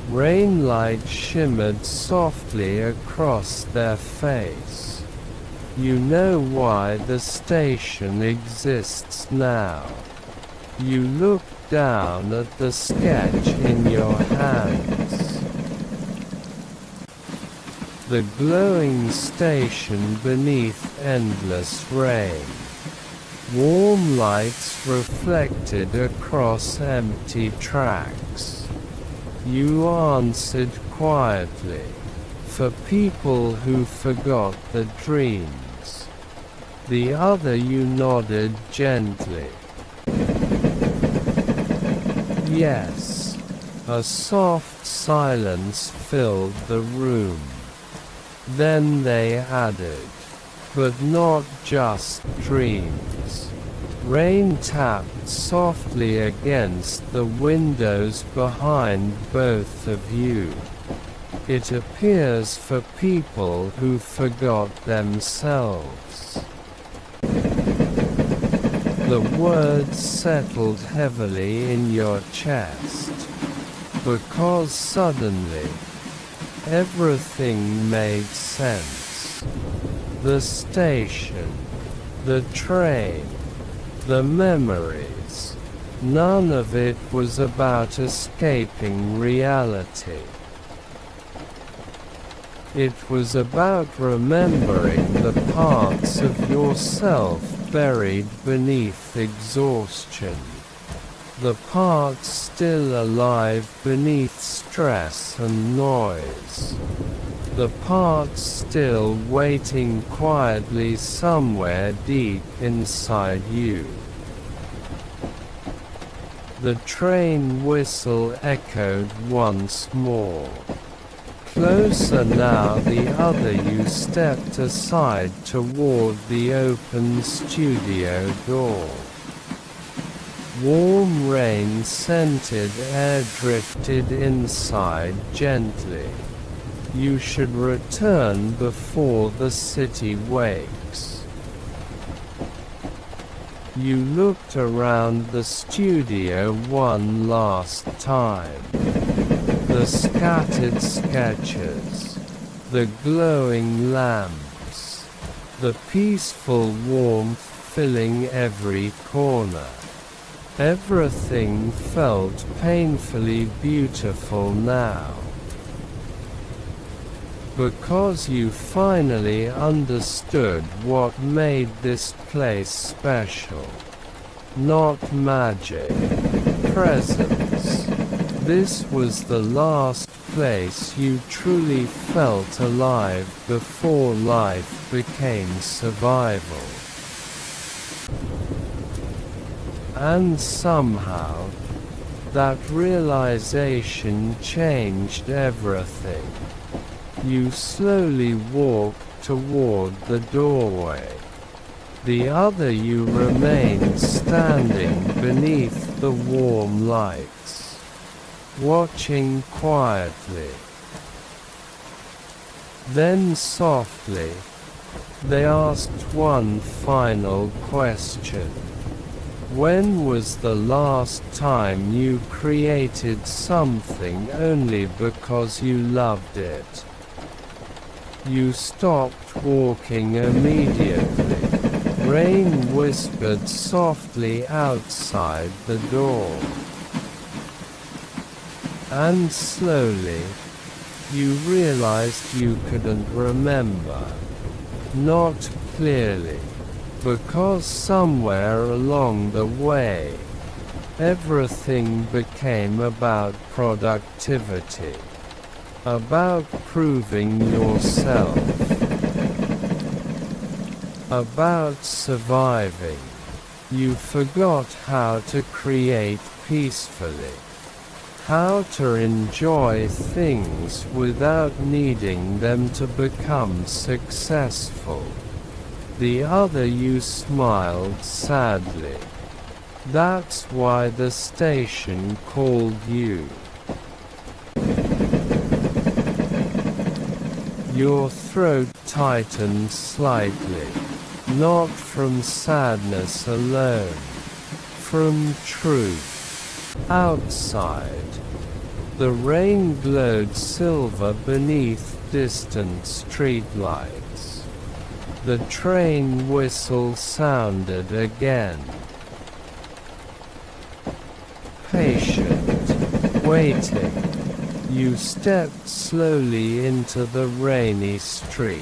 A: Rainlight shimmered softly across their face. You know why the station exists now. You look down at the sketch in your hands. The glowing station beneath endless rain. Warm lights reflected across empty tracks. You answered quietly, for people who forgot the dreams. The other you nodded gently. Yes. A soft silence filled the room. Then they added, but not just dreams. Rain tapped softly against the windows behind both of you. It appears for people who forgot themselves. The words settled heavily in your chest, because suddenly, everything made sense. The station, the train, the memories. None of it was about escaping reality. It was about remembering the parts of yourself buried beneath exhaustion. The parts still alive beneath stress and noise. The parts still waiting quietly somewhere deep inside you. The train whistle echoed once more. Closer now, the other you stepped aside toward the open studio door. Warm rain-scented air drifted inside gently. You should return before the city wakes. You looked around the studio one last time. The scattered sketches, the glowing lamps, the peaceful warmth filling every corner. Everything felt painfully beautiful now. Because you finally understood what made this place special. Not magic. Presence. This was the last place you truly felt alive before life became survival. And somehow, that realization changed everything. You slowly walk toward the doorway. The other you remain standing beneath the warm lights, watching quietly. Then softly, they asked one final question. When was the last time you created something only because you loved it? You stopped walking immediately. Rain whispered softly outside the door. And slowly, you realized you couldn't remember. Not clearly, because somewhere along the way, everything became about productivity, about proving yourself, about surviving. You forgot how to create peacefully, how to enjoy things without needing them to become successful. The other you smiled sadly. That's why the station called you. Your throat tightened slightly, not from sadness alone, from truth. Outside, the rain glowed silver beneath distant streetlights. The train whistle sounded again. Patient, waiting, you stepped slowly into the rainy street.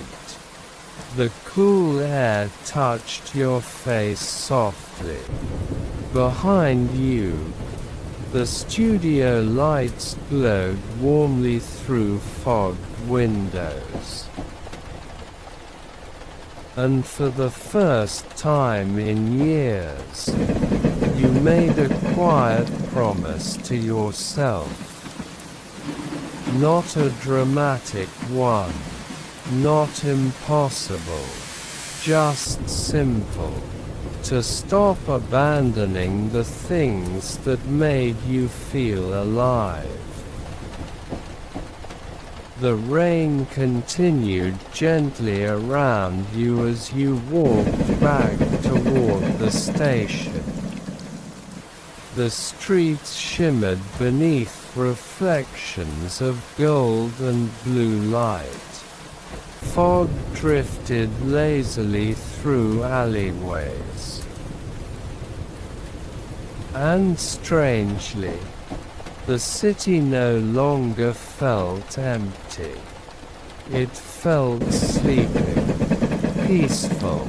A: The cool air touched your face softly. Behind you, the studio lights glowed warmly through fogged windows. And for the first time in years, you made a quiet promise to yourself. Not a dramatic one, not impossible, just simple. To stop abandoning the things that made you feel alive. The rain continued gently around you as you walked back toward the station. The streets shimmered beneath reflections of gold and blue light. Fog drifted lazily through alleyways. And strangely, the city no longer felt empty. It felt sleeping, peaceful,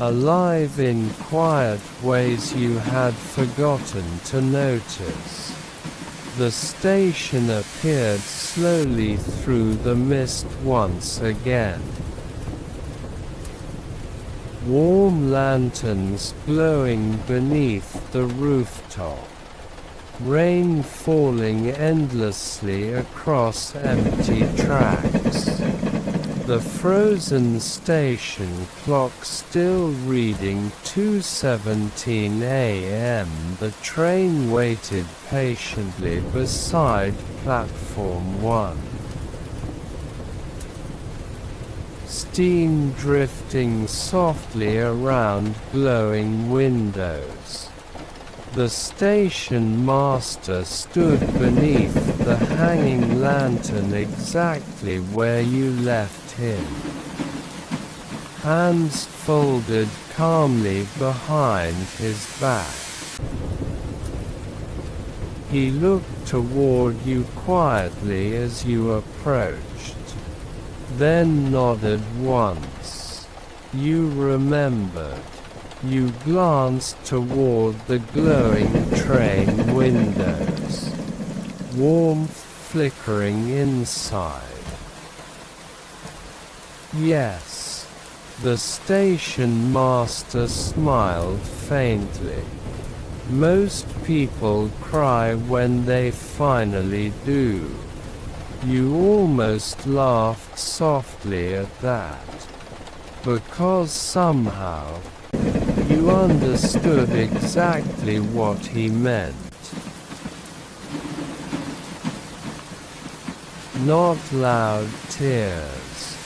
A: alive in quiet ways you had forgotten to notice. The station appeared slowly through the mist once again. Warm lanterns glowing beneath the rooftop. Rain falling endlessly across empty tracks. The frozen station clock still reading 2:17 a.m. The train waited patiently beside platform 1. Steam drifting softly around glowing windows. The station master stood beneath the hanging lantern exactly where you left him. Hands folded calmly behind his back. He looked toward you quietly as you approached, then nodded once. You remembered. You glanced toward the glowing train windows. Warmth flickering inside. Yes. The station master smiled faintly. Most people cry when they finally do. You almost laughed softly at that, because somehow, you understood exactly what he meant. Not loud tears,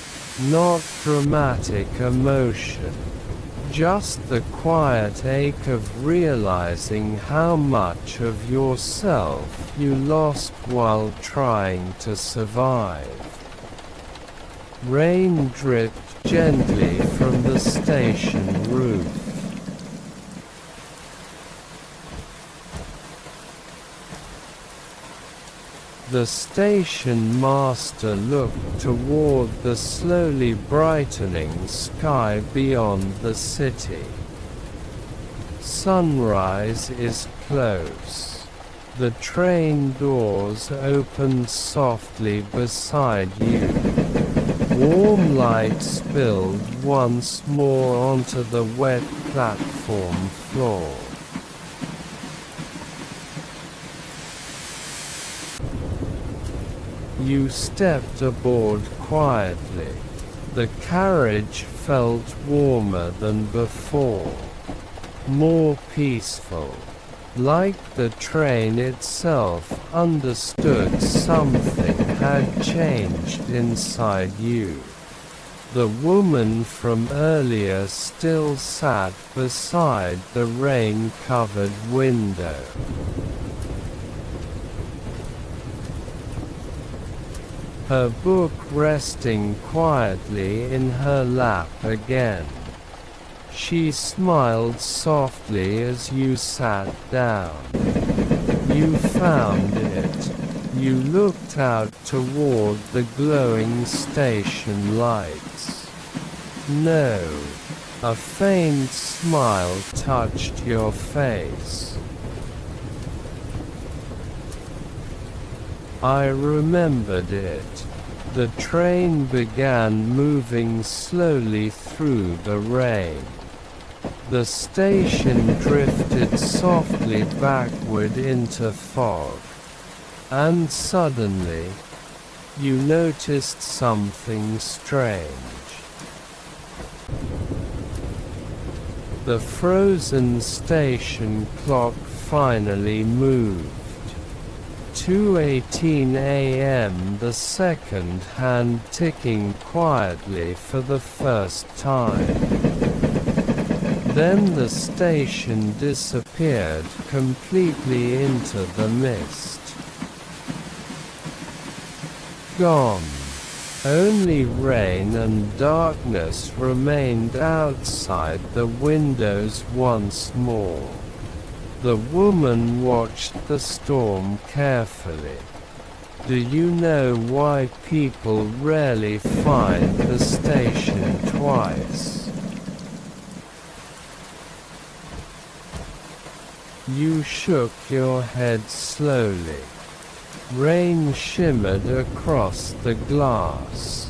A: not dramatic emotion, just the quiet ache of realizing how much of yourself you lost while trying to survive. Rain dripped gently from the station roof. The station master looked toward the slowly brightening sky beyond the city. Sunrise is close. The train doors opened softly beside you. Warm light spilled once more onto the wet platform floor. You stepped aboard quietly. The carriage felt warmer than before, more peaceful, like the train itself understood something had changed inside you. The woman from earlier still sat beside the rain-covered window. Her book resting quietly in her lap again. She smiled softly as you sat down. You found it. You looked out toward the glowing station lights. No. A faint smile touched your face. I remembered it. The train began moving slowly through the rain. The station drifted softly backward into fog. And suddenly, you noticed something strange. The frozen station clock finally moved. 2:18 a.m. The second hand ticking quietly for the first time. Then the station disappeared completely into the mist. Gone. Only rain and darkness remained outside the windows once more. The woman watched the storm carefully. Do you know why people rarely find the station twice? You shook your head slowly. Rain shimmered across the glass.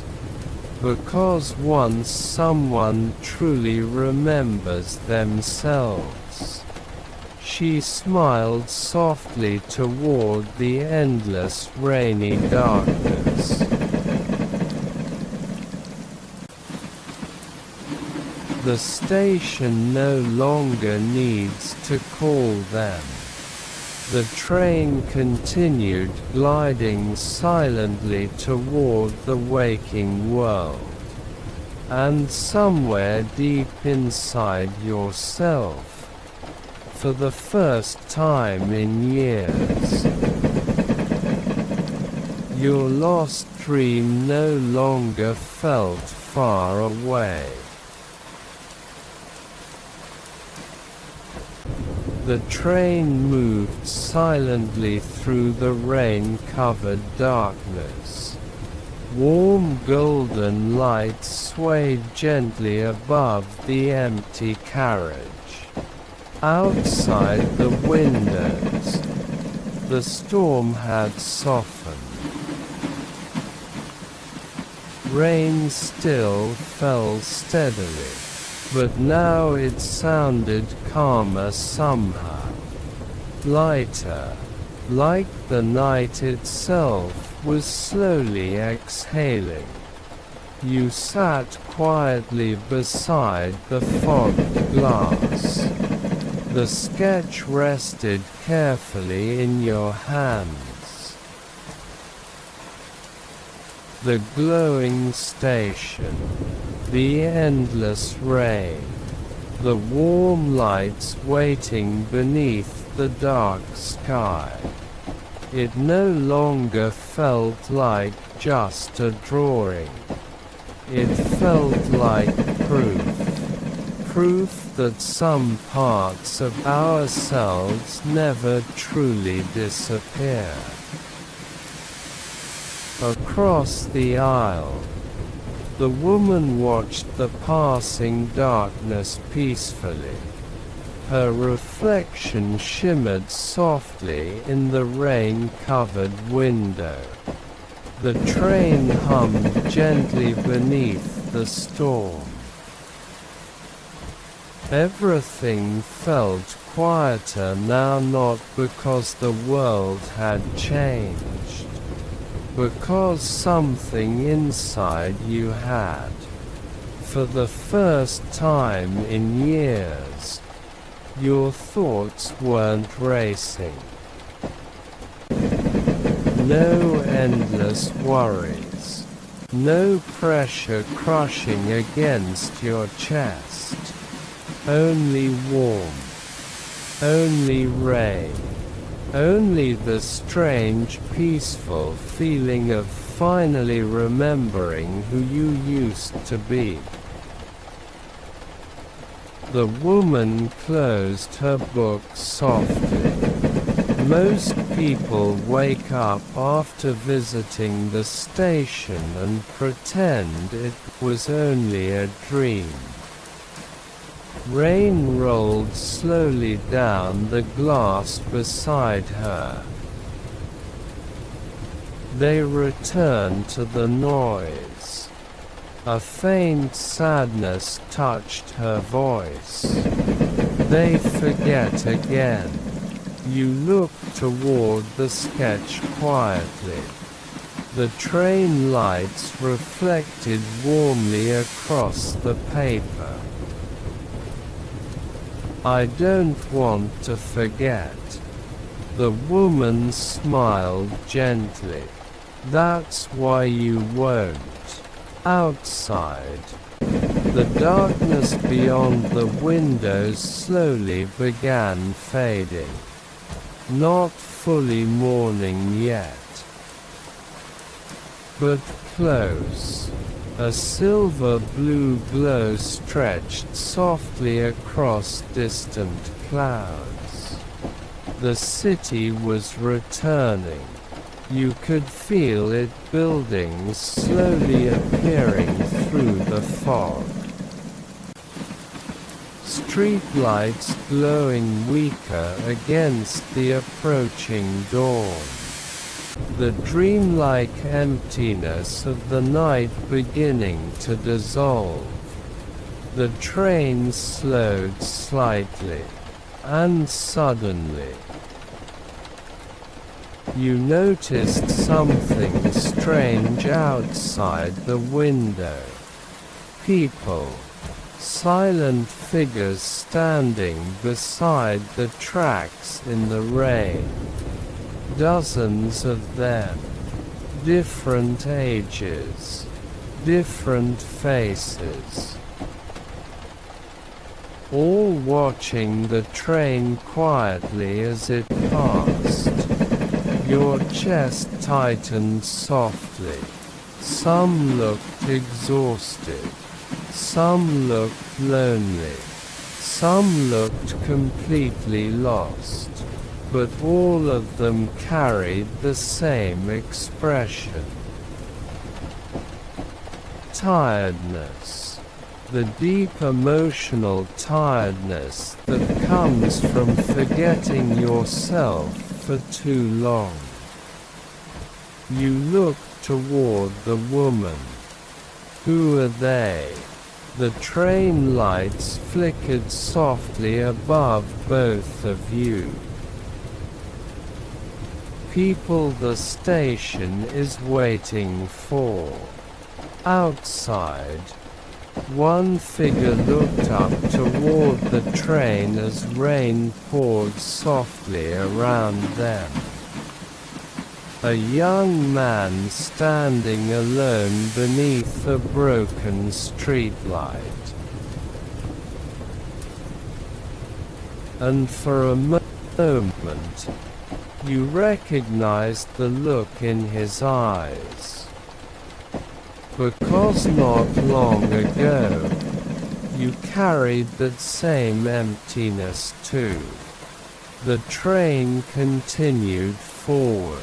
A: Because once someone truly remembers themselves. She smiled softly toward the endless rainy darkness. The station no longer needs to call them. The train continued gliding silently toward the waking world. And somewhere deep inside yourself, for the first time in years, your lost dream no longer felt far away. The train moved silently through the rain-covered darkness. Warm golden light swayed gently above the empty carriage. Outside the windows, the storm had softened. Rain still fell steadily, but now it sounded calmer somehow. Lighter, like the night itself was slowly exhaling. You sat quietly beside the fogged glass. The sketch rested carefully in your hands. The glowing station, the endless rain, the warm lights waiting beneath the dark sky. It no longer felt like just a drawing. It felt like proof that some parts of ourselves never truly disappear. Across the aisle, the woman watched the passing darkness peacefully. Her reflection shimmered softly in the rain-covered window. The train hummed gently beneath the storm. Everything felt quieter now, not because the world had changed, because something inside you had, for the first time in years. Your thoughts weren't racing. No endless worries. No pressure crushing against your chest. Only warmth. Only rain. Only the strange, peaceful feeling of finally remembering who you used to be. The woman closed her book softly. Most people wake up after visiting the station and pretend it was only a dream. Rain rolled slowly down the glass beside her. They returned to the noise. A faint sadness touched her voice. They forget again. You looked toward the sketch quietly. The train lights reflected warmly across the paper. I don't want to forget. The woman smiled gently. That's why you won't. Outside, the darkness beyond the windows slowly began fading. Not fully morning yet, but close. A silver-blue glow stretched softly across distant clouds. The city was returning. You could feel it building, slowly appearing through the fog. Streetlights glowing weaker against the approaching dawn. The dreamlike emptiness of the night beginning to dissolve. The train slowed slightly, and suddenly, you noticed something strange outside the window. People. Silent figures standing beside the tracks in the rain. Dozens of them. Different ages. Different faces. All watching the train quietly as it passed. Your chest tightened softly. Some looked exhausted. Some looked lonely. Some looked completely lost. But all of them carried the same expression. Tiredness. The deep emotional tiredness that comes from forgetting yourself for too long. You look toward the woman. Who are they? The train lights flickered softly above both of you. people the station is waiting for. Outside, one figure looked up toward the train as rain poured softly around them. A young man standing alone beneath a broken streetlight. And for a moment, you recognized the look in his eyes. Because not long ago, you carried that same emptiness too. The train continued forward.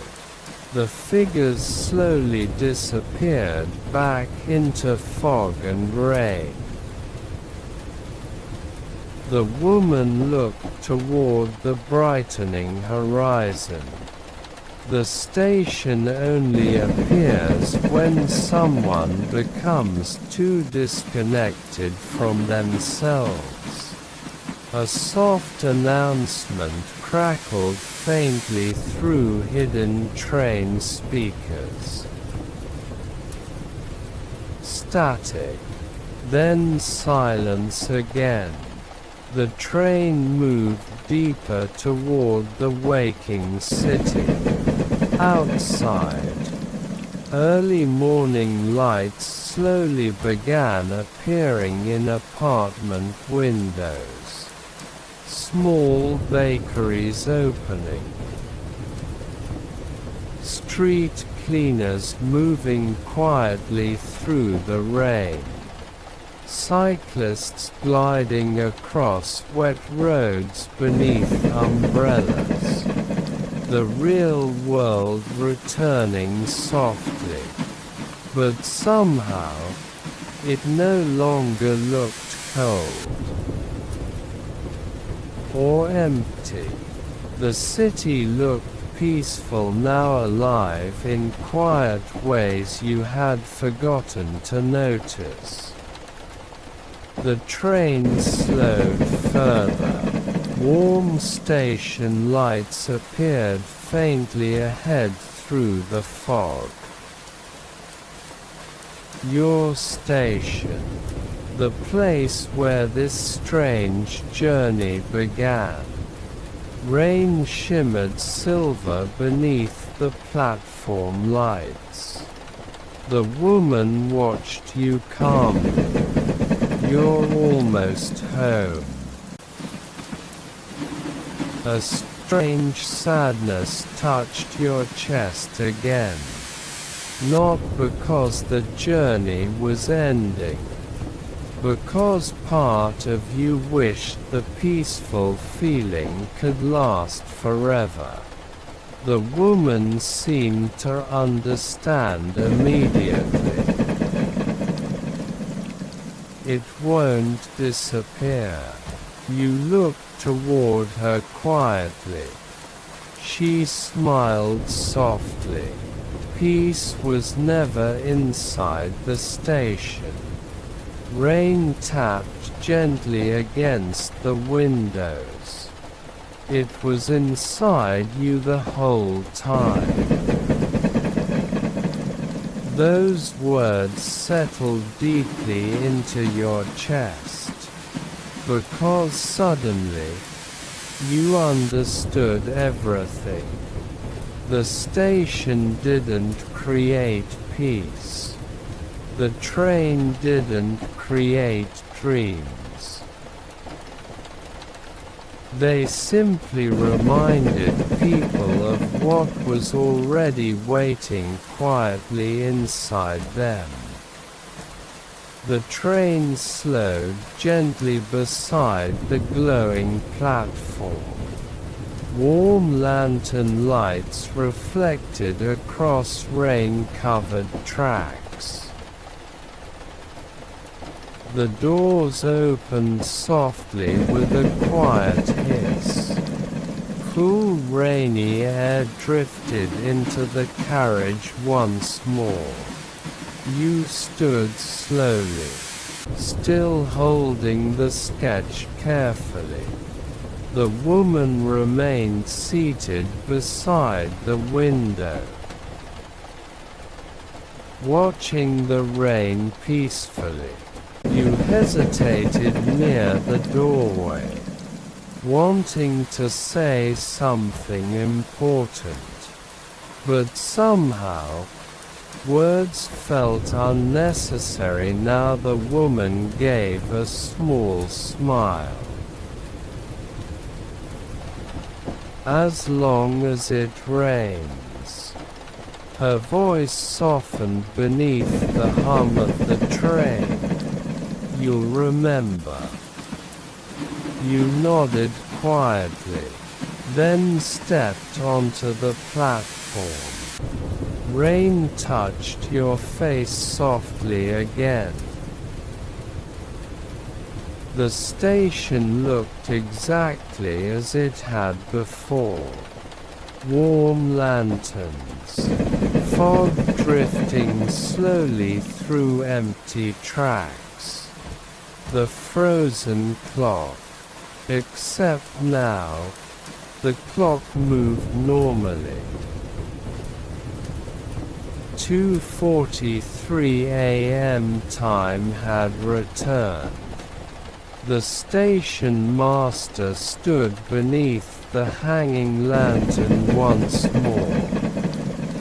A: The figures slowly disappeared back into fog and rain. The woman looked toward the brightening horizon. The station only appears when someone becomes too disconnected from themselves. A soft announcement crackled faintly through hidden train speakers. Static, then silence again. The train moved deeper toward the waking city. Outside, early morning lights slowly began appearing in apartment windows. Small bakeries opening. Street cleaners moving quietly through the rain. Cyclists gliding across wet roads beneath umbrellas. The real world returning softly. But somehow, it no longer looked cold or empty. The city looked peaceful, now alive in quiet ways you had forgotten to notice. The train slowed further. Warm station lights appeared faintly ahead through the fog. Your station. The place where this strange journey began. Rain shimmered silver beneath the platform lights. The woman watched you calmly. You're almost home. A strange sadness touched your chest again. Not because the journey was ending. Because part of you wished the peaceful feeling could last forever. The woman seemed to understand immediately. It won't disappear. You looked toward her quietly. She smiled softly. Peace was never inside the station. Rain tapped gently against the windows. It was inside you the whole time. Those words settled deeply into your chest. Because suddenly, you understood everything. The station didn't create peace. The train didn't create dreams. They simply reminded people of what was already waiting quietly inside them. The train slowed gently beside the glowing platform. Warm lantern lights reflected across rain-covered tracks. The doors opened softly with a quiet hiss. Cool rainy air drifted into the carriage once more. You stood slowly, still holding the sketch carefully. The woman remained seated beside the window, watching the rain peacefully. You hesitated near the doorway, wanting to say something important, but somehow, words felt unnecessary. Now the woman gave a small smile. As long as it rains. Her voice softened beneath the hum of the train. You'll remember. You nodded quietly, then stepped onto the platform. Rain touched your face softly again. The station looked exactly as it had before. Warm lanterns, fog drifting slowly through empty tracks. The frozen clock. Except now, the clock moved normally. 2:43 a.m. time had returned. The station master stood beneath the hanging lantern once more,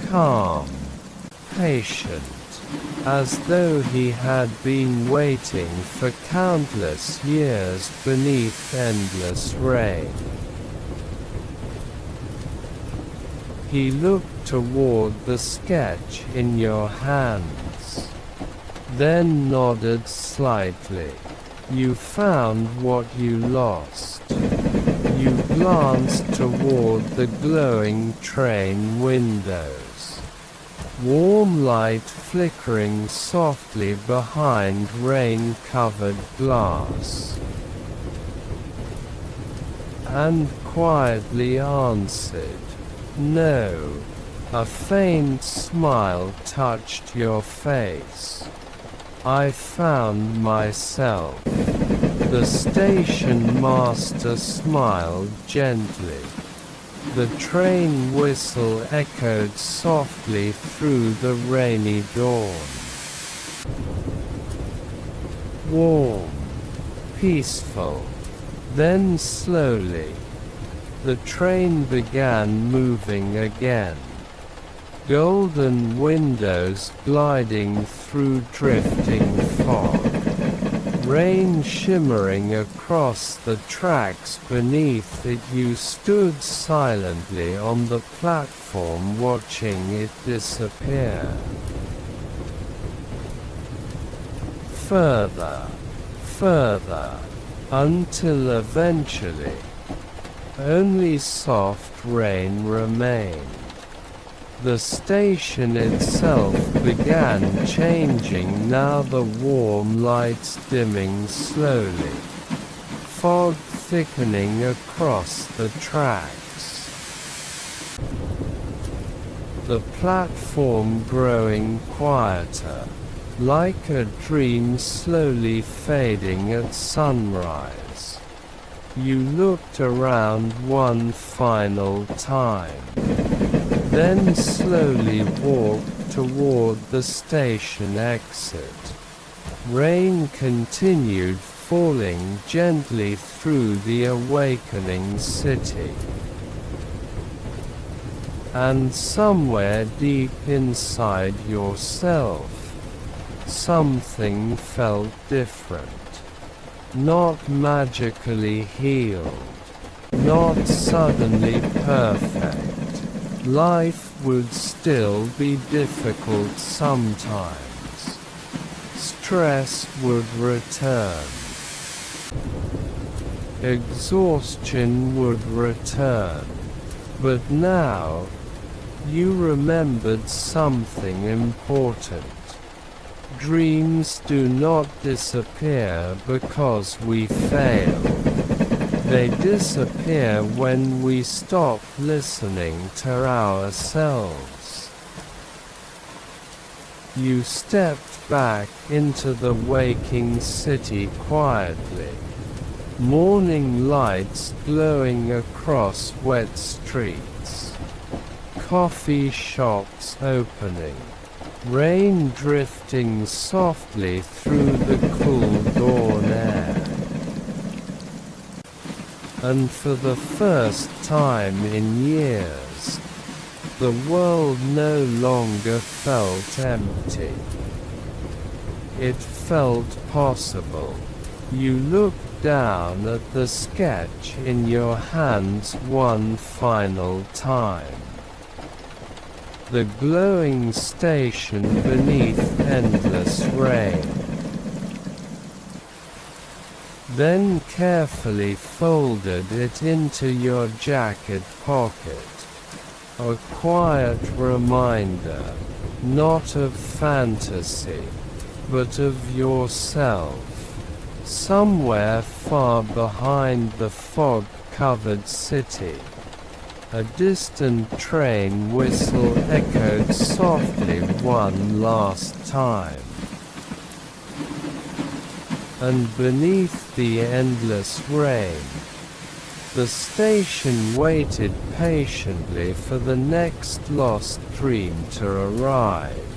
A: calm, patient, as though he had been waiting for countless years beneath endless rain. He looked toward the sketch in your hands, then nodded slightly. You found what you lost. You glanced toward the glowing train windows. Warm light flickering softly behind rain-covered glass. And quietly answered, "No." A faint smile touched your face. I found myself. The station master smiled gently. The train whistle echoed softly through the rainy dawn. Warm, peaceful. Then slowly, the train began moving again. Golden windows gliding through drifting fog. Rain shimmering across the tracks beneath it. You stood silently on the platform watching it disappear. Further, further, until eventually, only soft rain remained. The station itself began changing, now the warm lights dimming slowly, fog thickening across the tracks. The platform growing quieter, like a dream slowly fading at sunrise. You looked around one final time, then slowly walked toward the station exit. Rain continued falling gently through the awakening city. And somewhere deep inside yourself, something felt different. Not magically healed, not suddenly perfect. Life would still be difficult sometimes. Stress would return. Exhaustion would return. But now, you remembered something important. Dreams do not disappear because we fail. They disappear when we stop listening to ourselves. You stepped back into the waking city quietly, Morning lights glowing across wet streets. Coffee shops opening. Rain drifting softly through the cool dawn air. And for the first time in years, the world no longer felt empty. It felt possible. You looked down at the sketch in your hands one final time. The glowing station beneath endless rain. Then carefully folded it into your jacket pocket. A quiet reminder, not of fantasy, but of yourself. Somewhere far behind the fog-covered city, a distant train whistle echoed softly one last time. And beneath the endless rain, the station waited patiently for the next lost dream to arrive.